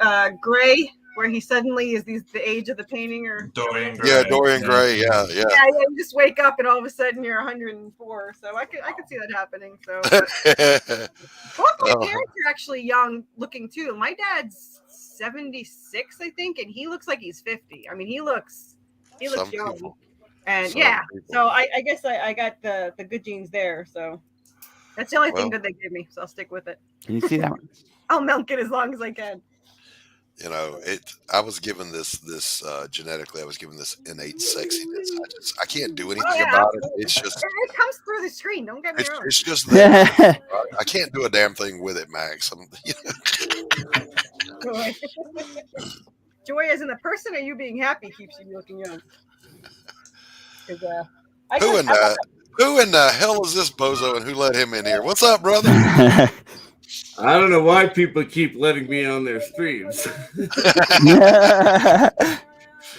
Gray, where he suddenly is the age of the painting, or Dorian Gray. Yeah, Dorian Gray. Yeah. Yeah, you just wake up and all of a sudden you're 104. So I could see that happening. So both my parents are actually young looking too. My dad's 76, I think, and he looks like he's 50. I mean, he looks Some young. people. And Some yeah, people. so I guess I got the good genes there. So that's the only thing good they give me. So I'll stick with it. Can you see that one? I'll milk it as long as I can. You know, I was given this genetically. I was given this innate sexiness. I can't do anything about it. It's just it comes through the screen. Don't get me wrong. it's just there. I can't do a damn thing with it, Max. Joy as in the person, or you being happy keeps you looking young. Who in the hell is this bozo, and who let him in here? What's up, brother? I don't know why people keep letting me on their streams. This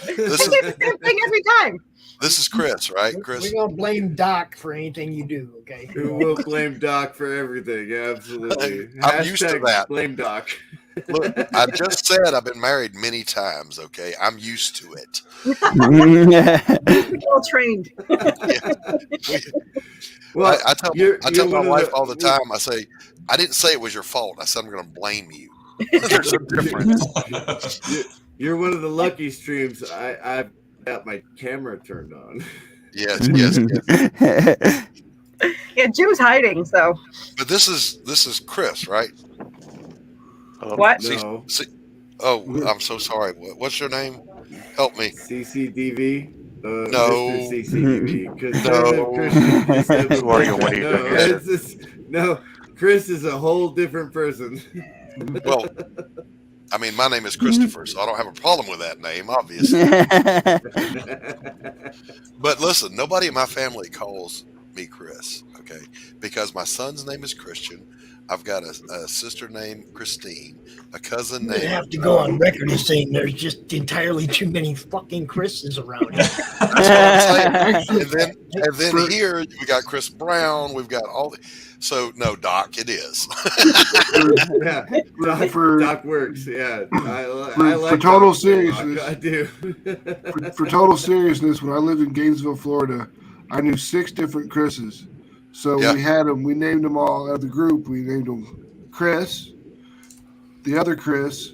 the same thing every time. This is Chris, right? Chris. We're gonna blame Doc for anything you do, okay? Who will blame Doc for everything? Absolutely. I'm used to that. Blame Doc. Look, I just said I've been married many times. Okay, I'm used to it. Well trained. Well, I tell my wife all the time. I say, I didn't say it was your fault. I said I'm going to blame you. There's a difference. You're one of the lucky streams. I've got my camera turned on. Yes. Yeah, Jim's hiding. So. But this is Chris, right? What? No. I'm so sorry. What's your name? Help me. CCDV. No. Mr. CCDV. No. Who are you? What are you doing? No, Chris is a whole different person. Well, I mean, my name is Christopher, so I don't have a problem with that name, obviously. But listen, nobody in my family calls me Chris, okay? Because my son's name is Christian. I've got a sister named Christine, a cousin named. You have to go on record as saying there's just entirely too many fucking Chris's around here. That's what I'm saying. And then here we got Chris Brown. We've got all. So no, Doc, it is. Yeah, Doc works. Yeah, I like for total Doc. seriousness. I do. For total seriousness, when I lived in Gainesville, Florida, I knew 6 different Chris's. So we had them. We named them all as a group. We named them Chris, the other Chris,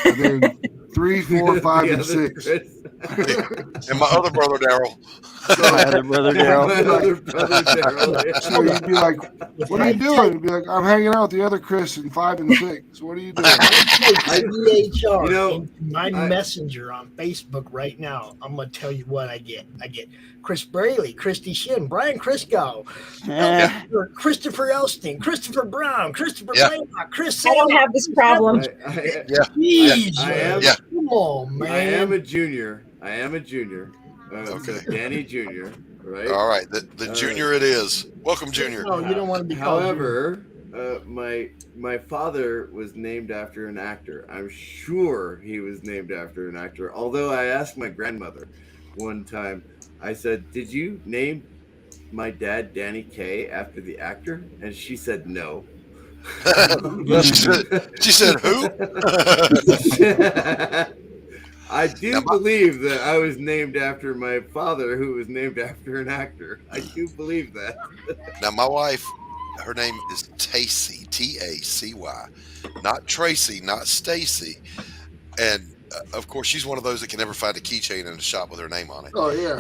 and then 3, 4, 5, and 6. And my other brother Daryl. My other brother So you'd be like, "What are you doing?" You'd be like, "I'm hanging out with the other Chris in 5 and 6. What are you doing?" VHR You know, into my messenger on Facebook right now. I'm gonna tell you what I get. I get Chris Braley, Christie Shinn, Brian Christgau, Christopher Elston, Christopher Brown, Christopher Blalock, Chris. I don't have this problem. Jeez, come on, man. I am a junior. So Danny Jr., right? All right, the junior it is. Welcome, Junior. No, you don't want to be called. However, my father was named after an actor. I'm sure he was named after an actor. Although I asked my grandmother one time, I said, "Did you name my dad Danny Kaye after the actor?" And she said no. she said who? I do believe that I was named after my father, who was named after an actor. I do believe that. Now, my wife, her name is Tacy, Tacy, not Tracy, not Stacy. And of course, she's one of those that can never find a keychain in a shop with her name on it. Oh, yeah.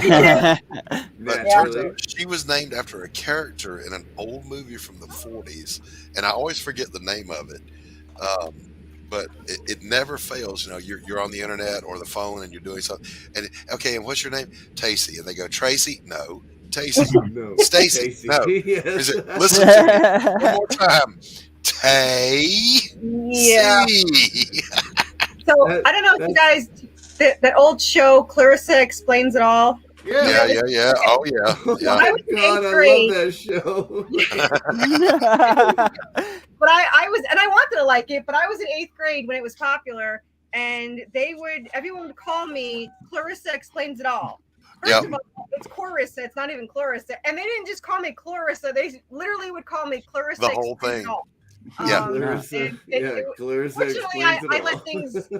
But it turns out she was named after a character in an old movie from the 40s. And I always forget the name of it. But it never fails. You know, you're on the internet or the phone and you're doing something. And and what's your name? Tacy. And they go, Tracy? No. Tacy. No. Stacy? Stacey. No. Yes. Is it? Listen to me one more time. Yeah. So I don't know if you guys that old show Clarissa Explains It All. Yeah. Oh yeah. When I was in eighth I grade. love that show. But I was, and I wanted to like it, but I was in eighth grade when it was popular, and everyone would call me Clarissa Explains It All. First of all, it's Clarissa, it's not even Clarissa. And they didn't just call me Clarissa, they literally would call me Clarissa. The whole Explains thing. It All. Clarissa. Clarissa Explains I it let all. things.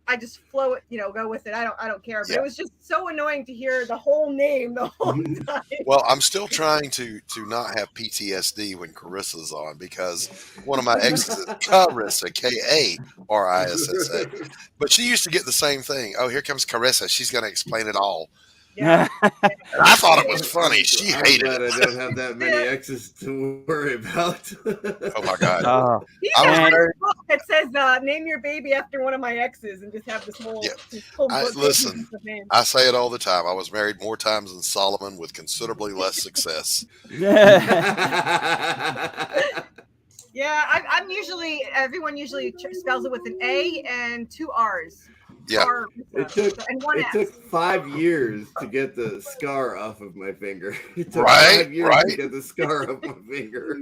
I just flow it, go with it. I don't care. But it was just so annoying to hear the whole name the whole time. Well, I'm still trying to not have PTSD when Carissa's on, because one of my exes is Carissa, Karissa. But she used to get the same thing. Oh, here comes Carissa. She's going to explain it all. Yeah. And I thought it was funny. She hated glad it. I don't have that many exes to worry about. Oh my God. I was a book that says name your baby after one of my exes and just have this whole, book. Listen, I say it all the time. I was married more times than Solomon with considerably less success. Yeah, I'm usually, everyone usually spells it with an A and 2 R's. Yeah. It took 5 years to get the scar off of my finger. It took 5 years to get the scar off my finger.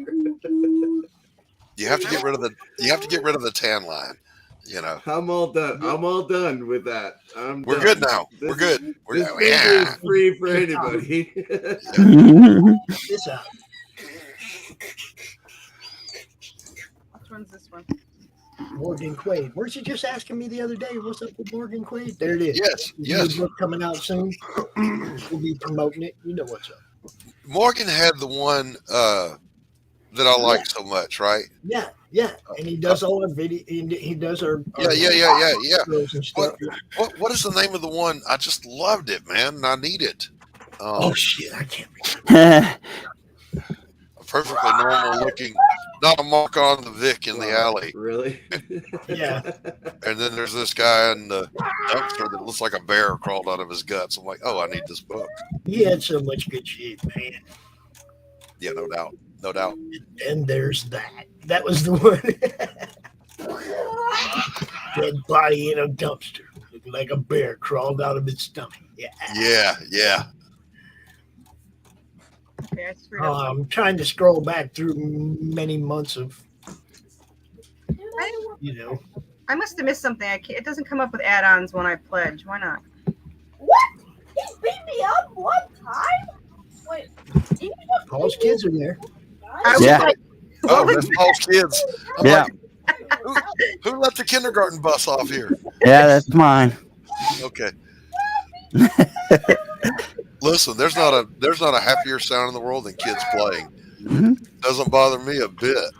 You have to get rid of the tan line. You know. I'm all done. I'm all done with that. We're good now. We're good. This finger is free for anybody. This out. Which one's this one? Morgan Quaid. Weren't you just asking me the other day what's up with Morgan Quaid? There it is. Yes. New book coming out soon. We'll be promoting it. You know what's up. Morgan had the one that I like so much, right? Yeah. And he does all our video. He does our Yeah. and stuff. What is the name of the one? I just loved it, man, and I need it. Oh shit, I can't remember. Perfectly normal looking, not a mark on the Vic in the alley. Really? Yeah. And then there's this guy in the dumpster that looks like a bear crawled out of his guts. I'm like, oh, I need this book. He had so much good shit, man. Yeah, no doubt. And there's that. That was the one. Dead body in a dumpster, looking like a bear crawled out of its stomach. Yeah. Okay, I screwed up. I'm trying to scroll back through many months of, I must have missed something. It doesn't come up with add-ons when I pledge. Why not? What? He beat me up one time? Wait. Paul's kids are there. Oh, that's Paul's kids. I'm Yeah. like, who let the kindergarten bus off here? Yeah, that's mine. Okay. Listen, there's not a happier sound in the world than kids playing. Doesn't bother me a bit.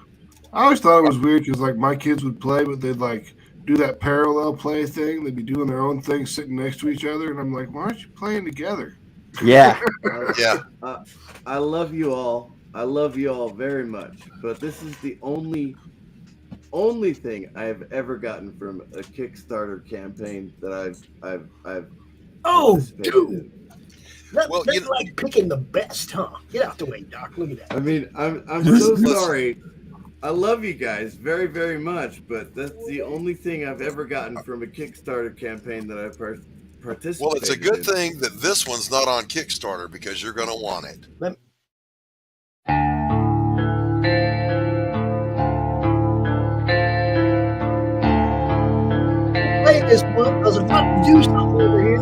I always thought it was weird because like my kids would play, but they'd like do that parallel play thing. They'd be doing their own thing, sitting next to each other, and I'm like, why aren't you playing together? Yeah. Yeah. I love you all. I love you all very much. But this is the only thing I have ever gotten from a Kickstarter campaign that I've Oh, participated dude. in. That's like picking the best, huh? Get out the way, Doc. Look at that. I mean, I'm so sorry. I love you guys very, very much, but that's the only thing I've ever gotten from a Kickstarter campaign that I've participated in. Well, it's a good thing that this one's not on Kickstarter because you're going to want it. Play this one. I was about to do something over here.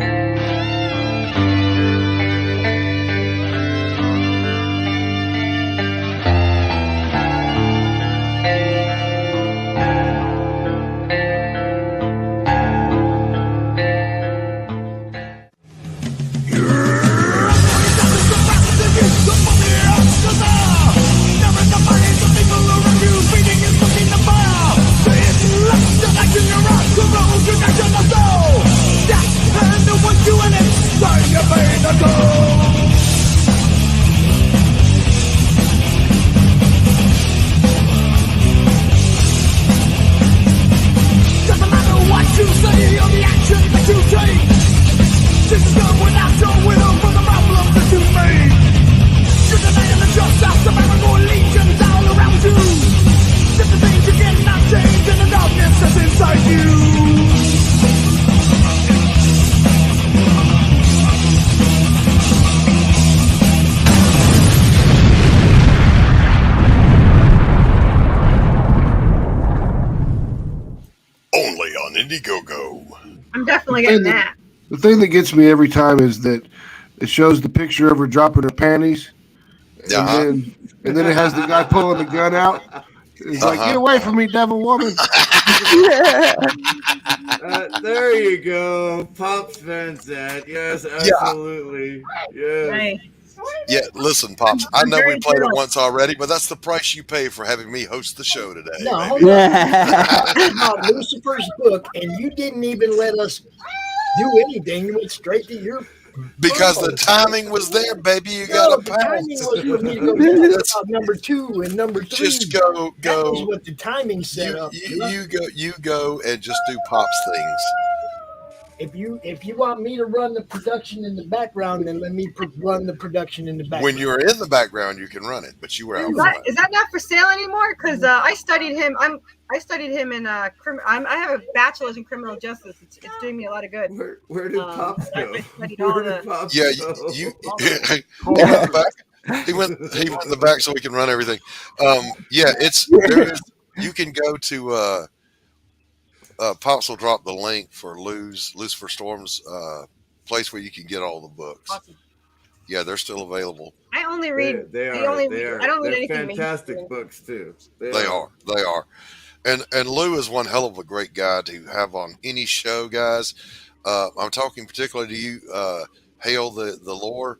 Only on Indiegogo. I'm definitely getting that. The thing that gets me every time is that it shows the picture of her dropping her panties, and then it has the guy pulling the gun out. It's like, get away from me, devil woman. There you go. Pops Vincent. Yes, absolutely. Yes. Yeah, listen, Pops, I know we played it once already, but that's the price you pay for having me host the show today. No, hold on. About Lucifer's book, and you didn't even let us do anything. You went straight to your. Because the timing was there, baby. You got to pounce. Timing was for me to go about number 2 and number 3. Just go. That was what the timing set up. You go and just do Pops things. If you want me to run the production in the background, then let me run the production in the background. When you're in the background, you can run it, but you were out front. Is that not for sale anymore? Because I studied him. I studied him in I have a bachelor's in criminal justice. It's doing me a lot of good. Where did Pops go? I studied all the. Yeah, you he went in the back. He went in the back so we can run everything. You can go to. Pops will drop the link for Lucifer Storm's place where you can get all the books. Awesome. Yeah, they're still available. I only read. They are. I don't read anything. Fantastic books too. They are. And Lou is one hell of a great guy to have on any show, guys. I'm talking particularly to you, Hail the Lore.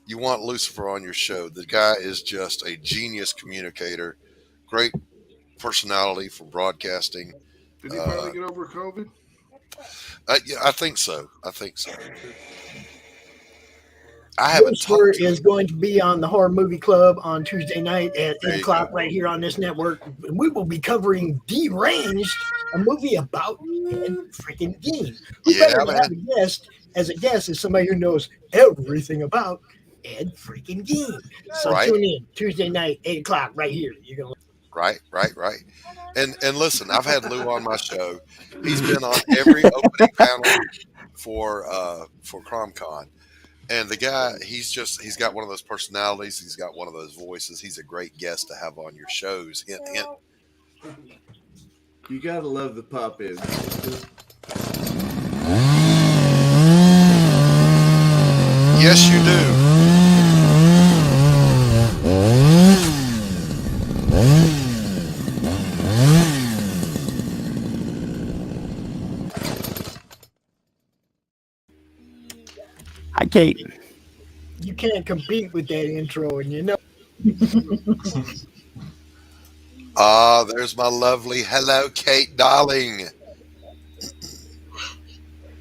You want Lucifer on your show. The guy is just a genius communicator, great personality for broadcasting. Did he finally get over COVID? Yeah, I think so. I haven't Lucifer is going to be on the Horror Movie Club on Tuesday night at 8 o'clock right here on this network. We will be covering Deranged, a movie about Ed freaking Gein. We better have a guest as somebody who knows everything about Ed freaking Gein. So tune in Tuesday night, 8 o'clock right here. You're gonna. Right. And listen, I've had Lou on my show. He's been on every opening panel for CromCon. And the guy, he's got one of those personalities. He's got one of those voices. He's a great guest to have on your shows. Hint, hint. You gotta love the pop-in. Yes, you do. Hi, Kate. You can't compete with that intro, and you know. There's my lovely hello, Kate, darling.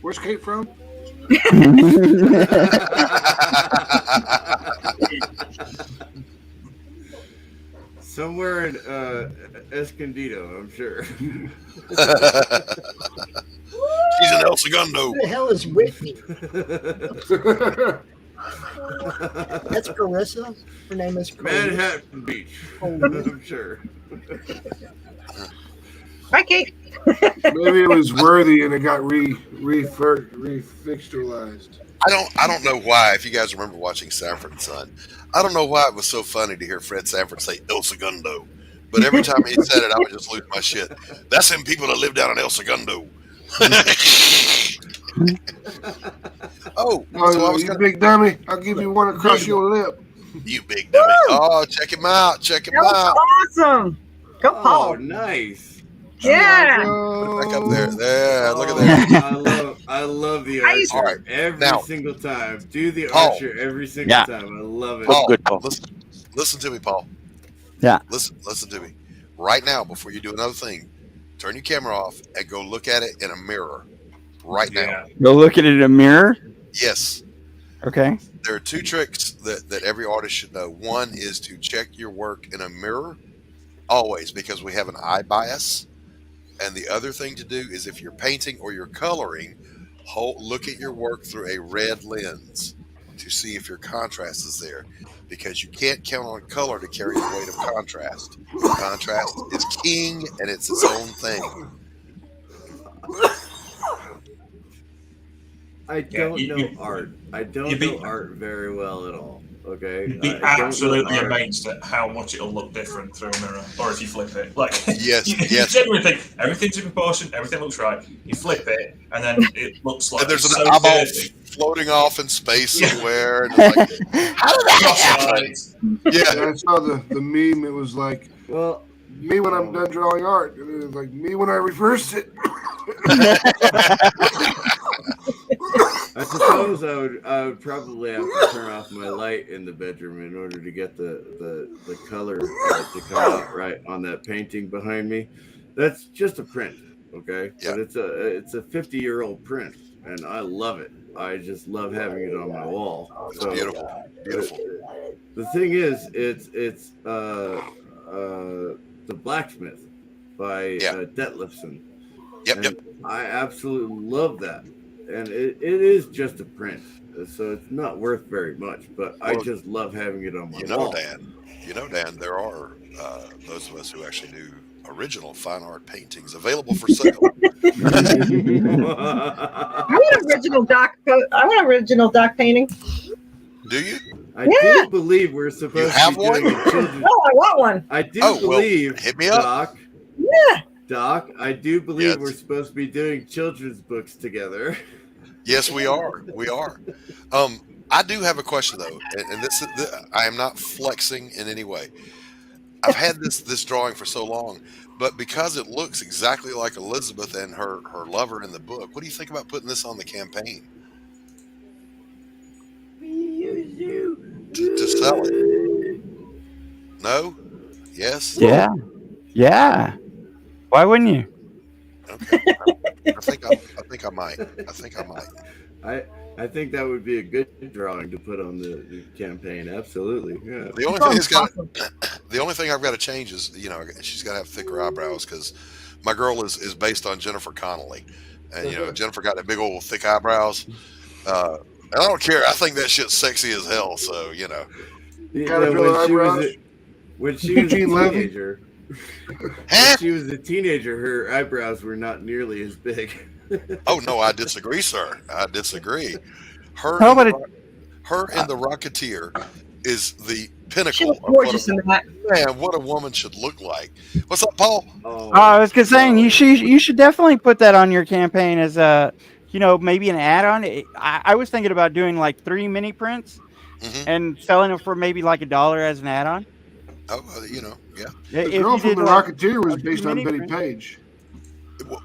Where's Kate from? Somewhere in Escondido, I'm sure. She's an El Segundo. Who the hell is Whitney? That's Carissa. Her name is Carissa. Manhattan Beach. I'm sure. Bye, Kate. Maybe it was worthy and it got refixtualized. I don't know why. If you guys remember watching Sanford and Son, I don't know why it was so funny to hear Fred Sanford say El Segundo. But every time he said it, I would just lose my shit. That's them people that live down in El Segundo. So I was you big dummy. I'll give you one across your lip. You big dummy. Oh, check him out. Check him That out. was awesome. Go, Paul. Oh, nice. Yeah. Back up there. There. Look at that. I love the Archer All right. every single time. Do the Paul. Archer every single time. I love it. Paul, listen to me, Paul. Yeah. Listen to me. Right now, before you do another thing, turn your camera off and go look at it in a mirror. Right now. Go look at it in a mirror. Yes. Okay. There are two tricks that every artist should know. One is to check your work in a mirror, always, because we have an eye bias. And the other thing to do is if you're painting or you're coloring, look at your work through a red lens to see if your contrast is there. Because you can't count on color to carry the weight of contrast. Contrast is king, and it's its own thing. I don't know art. I don't know art very well at all. Okay. You'd be absolutely amazed at how much it'll look different through a mirror, or if you flip it. Like, yes, you generally think everything's in proportion, everything looks right. You flip it, and then it looks like And there's an so eyeball dirty. floating off in space somewhere. And like, how did that happen? I saw the meme. It was like, well, me when I'm done drawing art. And it was like me when I reversed it. I suppose I would probably have to turn off my light in the bedroom in order to get the color to come out right on that painting behind me. That's just a print, okay? Yeah. But it's a 50-year-old print, and I love it. I just love having it on my wall. It's beautiful. Beautiful. The thing is, it's The Blacksmith by Detlefson. Yep. I absolutely love that. And it is just a print, so it's not worth very much. But I just love having it on my wall. Dan, there are those of us who actually do original fine art paintings available for sale. I want original Doc painting. Do you? I do believe we're supposed to be doing a children's. No, I want one. I do believe, hit me up. Doc. Yeah. Doc, I do believe we're supposed to be doing children's books together. Yes, we are. We are. I do have a question though, and this I am not flexing in any way. I've had this drawing for so long, but because it looks exactly like Elizabeth and her lover in the book, what do you think about putting this on the campaign? To sell it? No? Yes? Yeah. Why wouldn't you? Okay. I think I might. I think that would be a good drawing to put on the campaign. Absolutely. Yeah. The only thing I've got to change is, she's got to have thicker eyebrows because my girl is based on Jennifer Connelly, and Jennifer got that big old thick eyebrows. And I don't care. I think that shit's sexy as hell. So when she was a teenager. When she was a teenager, her eyebrows were not nearly as big. Oh no, I disagree, sir. I disagree. Her How and about the Rocketeer is the pinnacle. She was gorgeous in that. Man, what a woman should look like. What's up, Paul? I was just saying you should definitely put that on your campaign as a maybe an add-on. I was thinking about doing like 3 mini prints and selling them for maybe like $1 as an add-on. Oh, yeah. The girl from The Rocketeer was based on Betty Page.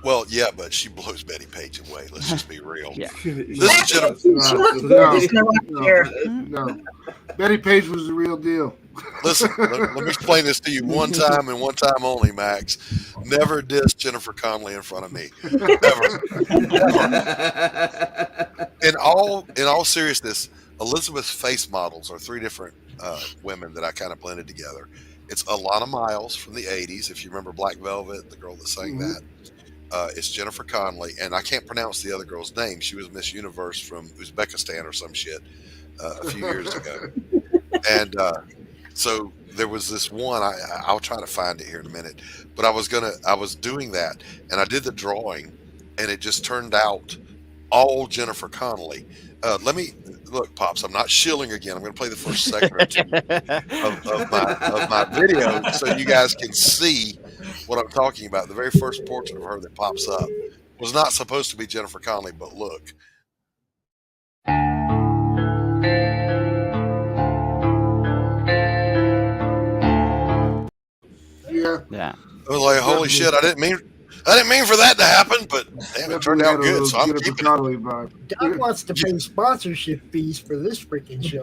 Well, yeah, but she blows Betty Page away. Let's just be real. Yeah. No. Betty Page was the real deal. Listen, let me explain this to you one time and one time only, Max. Never diss Jennifer Connelly in front of me. Never. In all seriousness, Elizabeth's face models are three different women that I kind of blended together. It's Alana Miles from the 80s, if you remember Black Velvet, the girl that sang that. It's Jennifer Connelly, and I can't pronounce the other girl's name. She was Miss Universe from Uzbekistan or some shit a few years ago. And so there was this one. I'll try to find it here in a minute. But I was doing that, and I did the drawing, and it just turned out all Jennifer Connelly. Let me look, Pops. I'm not shilling again. I'm going to play the first second or two of my video so you guys can see what I'm talking about. The very first portrait of her that pops up was not supposed to be Jennifer Connelly, but look. Yeah. I was like, holy shit! I didn't mean for that to happen, but damn, it turned out good. So I'm keeping it. Doc wants to pay sponsorship fees for this freaking show.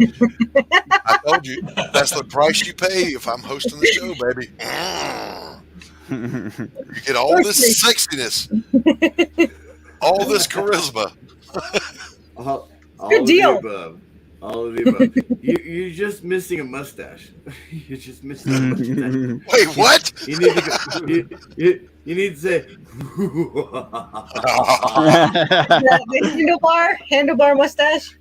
I told you that's the price you pay if I'm hosting the show, baby. You get all this sexiness, all this charisma. all of the above. All of the above. You're just missing a mustache. You're just missing a mustache. Wait, what? You need to go, you need to say. The handlebar mustache.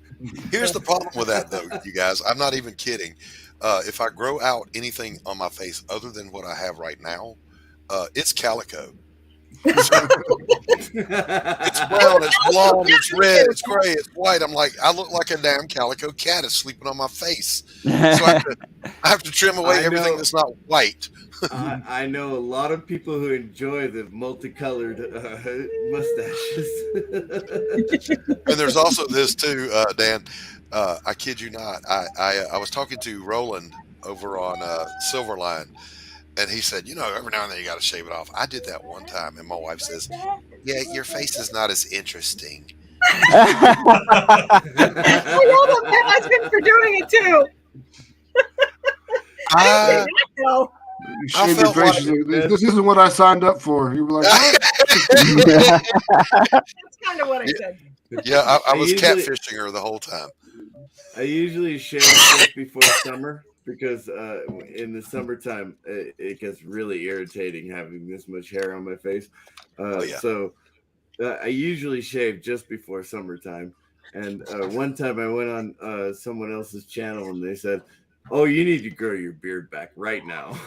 Here's the problem with that, though, you guys. I'm not even kidding. If I grow out anything on my face other than what I have right now, it's calico. It's brown, it's blonde, it's red, it's gray, it's white. I'm like, I look like a damn calico cat is sleeping on my face. So I have to trim away everything that's not white. I know a lot of people who enjoy the multicolored mustaches. And there's also this too, Dan. I kid you not. I was talking to Roland over on Silverline. And he said, every now and then you got to shave it off. I did that one time, and my wife says, "Yeah, your face is not as interesting." I love my husband for doing it too. You shaved your face. This isn't what I signed up for. You were like, what? That's kind of what I said. Yeah, I was catfishing her the whole time. I usually shave just before summer. Because in the summertime, it gets really irritating having this much hair on my face. So I usually shave just before summertime. And one time I went on someone else's channel and they said, "Oh, you need to grow your beard back right now."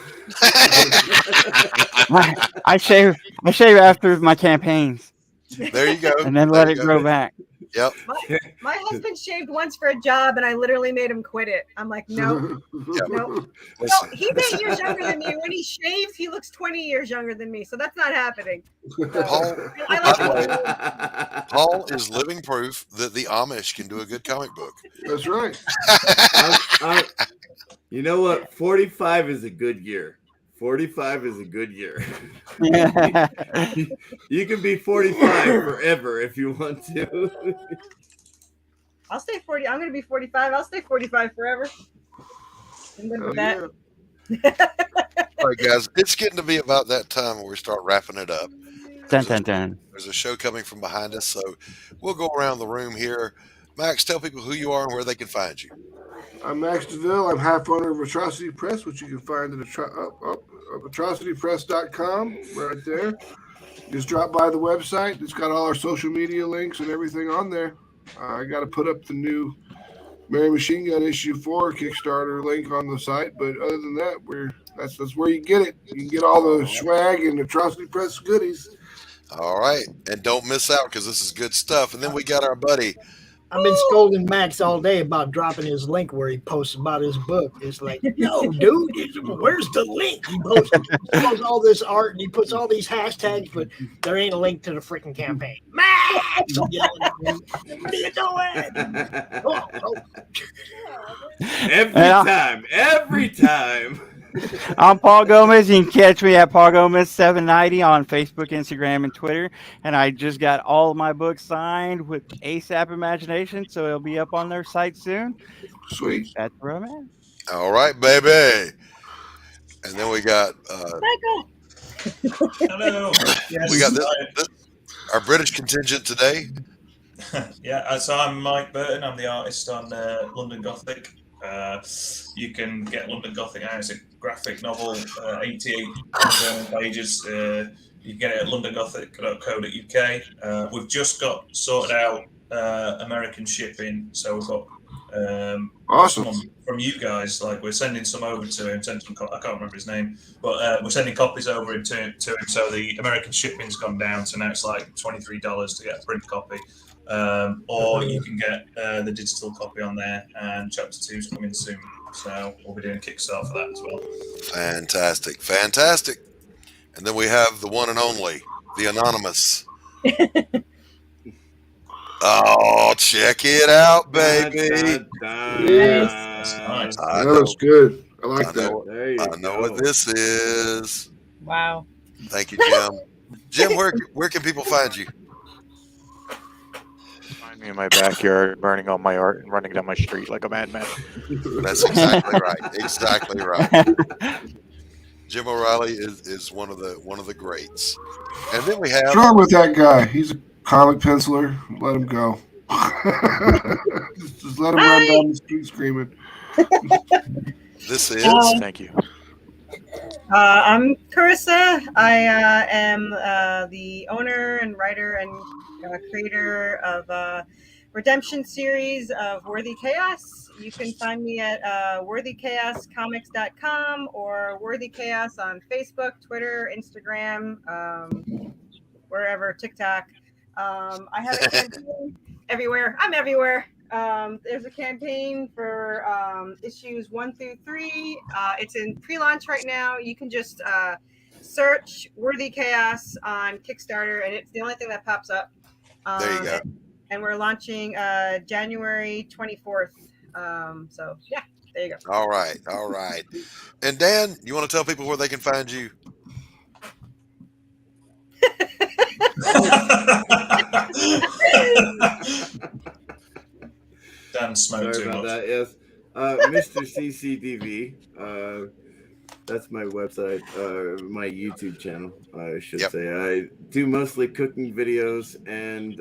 I shave after my campaigns. There you go. And then let it grow back. Yep. My husband shaved once for a job, and I literally made him quit it. I'm like, no. No, he's 8 years younger than me. When he shaves, he looks 20 years younger than me, so that's not happening. Paul is living proof that the Amish can do a good comic book. That's right. You know what? 45 is a good year. 45 is a good year. You can be 45 forever if you want to. I'll stay 40. I'm going to be 45. I'll stay 45 forever. I'm good with that. All right, guys. It's getting to be about that time where we start wrapping it up. Dun, dun, dun. There's a show coming from behind us, so we'll go around the room here. Max, tell people who you are and where they can find you. I'm Max Devill. I'm half owner of Atrocity Press, which you can find at atrocitypress.com right there. Just drop by the website. It's got all our social media links and everything on there. I got to put up the new Mary Machine Gun issue 4 Kickstarter link on the site, but other than that, that's where you get it. You can get all the swag and Atrocity Press goodies. All right, and don't miss out because this is good stuff. And then we got our buddy. I've been scolding Max all day about dropping his link where he posts about his book. It's like, yo, dude, where's the link? He posts all this art and he puts all these hashtags, but there ain't a link to the freaking campaign. Max, I'm yelling at him. What are you doing? Every time. I'm Paul Gomez. You can catch me at Paul Gomez 790 on Facebook, Instagram, and Twitter. And I just got all of my books signed with ASAP Imagination, so it'll be up on their site soon. Sweet. That's where I'm at. All right, baby. And then we got Michael. Hello. Yes, we got this our British contingent today. Yeah, so I'm Mike Burton. I'm the artist on London Gothic. You can get London Gothic now. It's a graphic novel, 88 pages. You can get it at londongothic.co.uk. We've just got sorted out American shipping, so we've got awesome someone from you guys. Like, we're sending some over to him. I can't remember his name, but we're sending copies over to him. So the American shipping's gone down, so now it's like $23 to get a print copy. Or you can get the digital copy on there, and chapter 2 is coming soon. So we'll be doing a Kickstarter for that as well. Fantastic. And then we have the one and only, the Anonymous. Oh, check it out, baby. That's nice. That looks good. I like that. I know what this is. Wow. Thank you, Jim. Jim, where can people find you? Find me in my backyard, burning all my art and running down my street like a madman. That's exactly right. Exactly right. Jim O'Reilly is one of the greats. And then we have What's wrong with that guy? He's a comic penciler. Let him go. just let him run down the street screaming. This is thank you. I'm Carissa. I am the owner and writer and creator of Redemption series of Worthy Chaos. You can find me at worthychaoscomics.com or Worthy Chaos on Facebook, Twitter, Instagram, wherever, TikTok. I have a campaign everywhere. I'm everywhere. There's a campaign for issues 1 through 3. It's in pre-launch right now. You can just search Worthy Chaos on Kickstarter, and it's the only thing that pops up. There you go. And we're launching January 24th. So yeah, there you go. All right. And Dan, you want to tell people where they can find you? Dan smoked too much. That, yes. Mr. CCDV. That's my website, my YouTube channel, I should say. I do mostly cooking videos and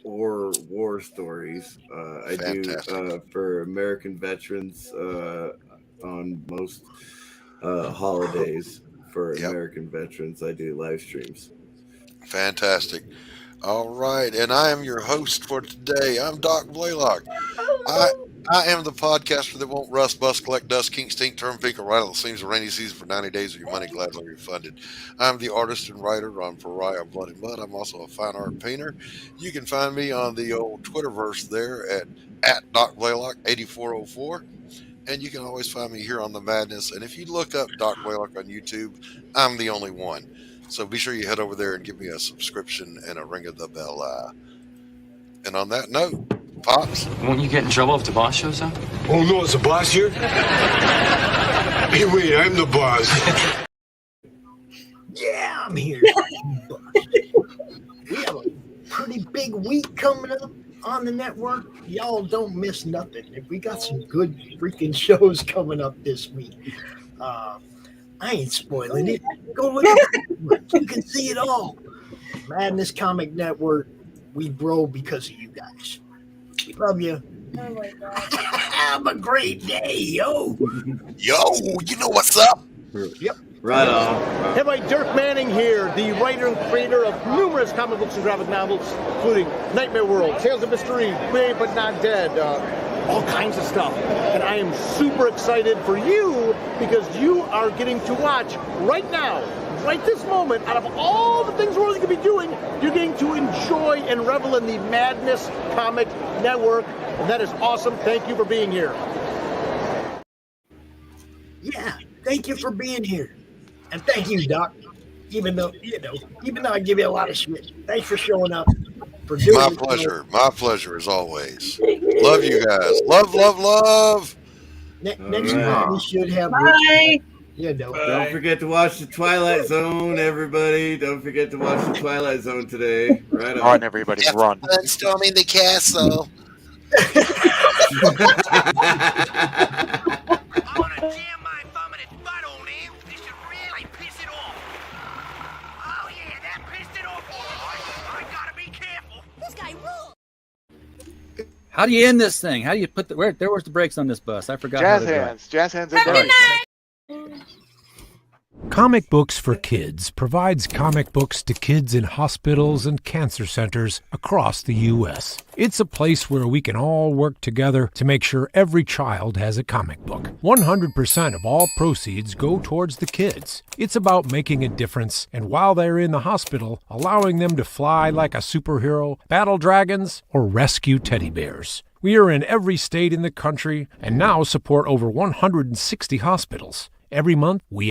or war stories. I do for American veterans on most holidays for American veterans. I do live streams. Fantastic. All right, and I am your host for today. I'm Doc Blalock. I am the podcaster that won't rust, bust, collect dust, kink, stink, turn pink, or right on the seams of rainy season for 90 days of your money gladly refunded. I'm the artist and writer on Perotta Blood and Mud. I'm also a fine art painter. You can find me on the old Twitterverse there at Doc Blalock 8404. And you can always find me here on The Madness. And if you look up Doc Blalock on YouTube, I'm the only one. So be sure you head over there and give me a subscription and a ring of the bell. And on that note, Pops. Won't you get in trouble if the boss shows up? Oh, no, it's the boss here? Hey, wait, I'm the boss. Yeah, I'm here. We have a pretty big week coming up on the network. Y'all don't miss nothing. We got some good freaking shows coming up this week. I ain't spoiling it. Go look at it. You can see it all. Madness Comic Network. We grow because of you guys. Love you. Oh my God. Have a great day, yo. Yo, you know what's up? Yep. Right on. Hey, everybody, Dirk Manning here, the writer and creator of numerous comic books and graphic novels, including Nightmare World, Tales of Mystery, Brave But Not Dead, all kinds of stuff. And I am super excited for you because you are getting to watch right now, right this moment, out of all the things we're going to be doing, you're getting to enjoy and revel in the Madness Comic Network. And that is awesome. Thank you for being here. Yeah, thank you for being here. And thank you, Doc. Even though I give you a lot of shit. Thanks for showing up. For doing My pleasure. My pleasure as always. Love you guys. Love. Next week we should have. Bye. Don't forget to watch The Twilight Zone, everybody. Don't forget to watch The Twilight Zone today. Right on. Run, everybody, run. Storming the castle. How do you end this thing? How do you put the where's the brakes on this bus? I forgot. Jazz how to drive. hands. Jazz hands and brakes. Comic Books for Kids provides comic books to kids in hospitals and cancer centers across the U.S. It's a place where we can all work together to make sure every child has a comic book. 100% of all proceeds go towards the kids. It's about making a difference, and while they're in the hospital, allowing them to fly like a superhero, battle dragons, or rescue teddy bears. We are in every state in the country and now support over 160 hospitals. Every month, we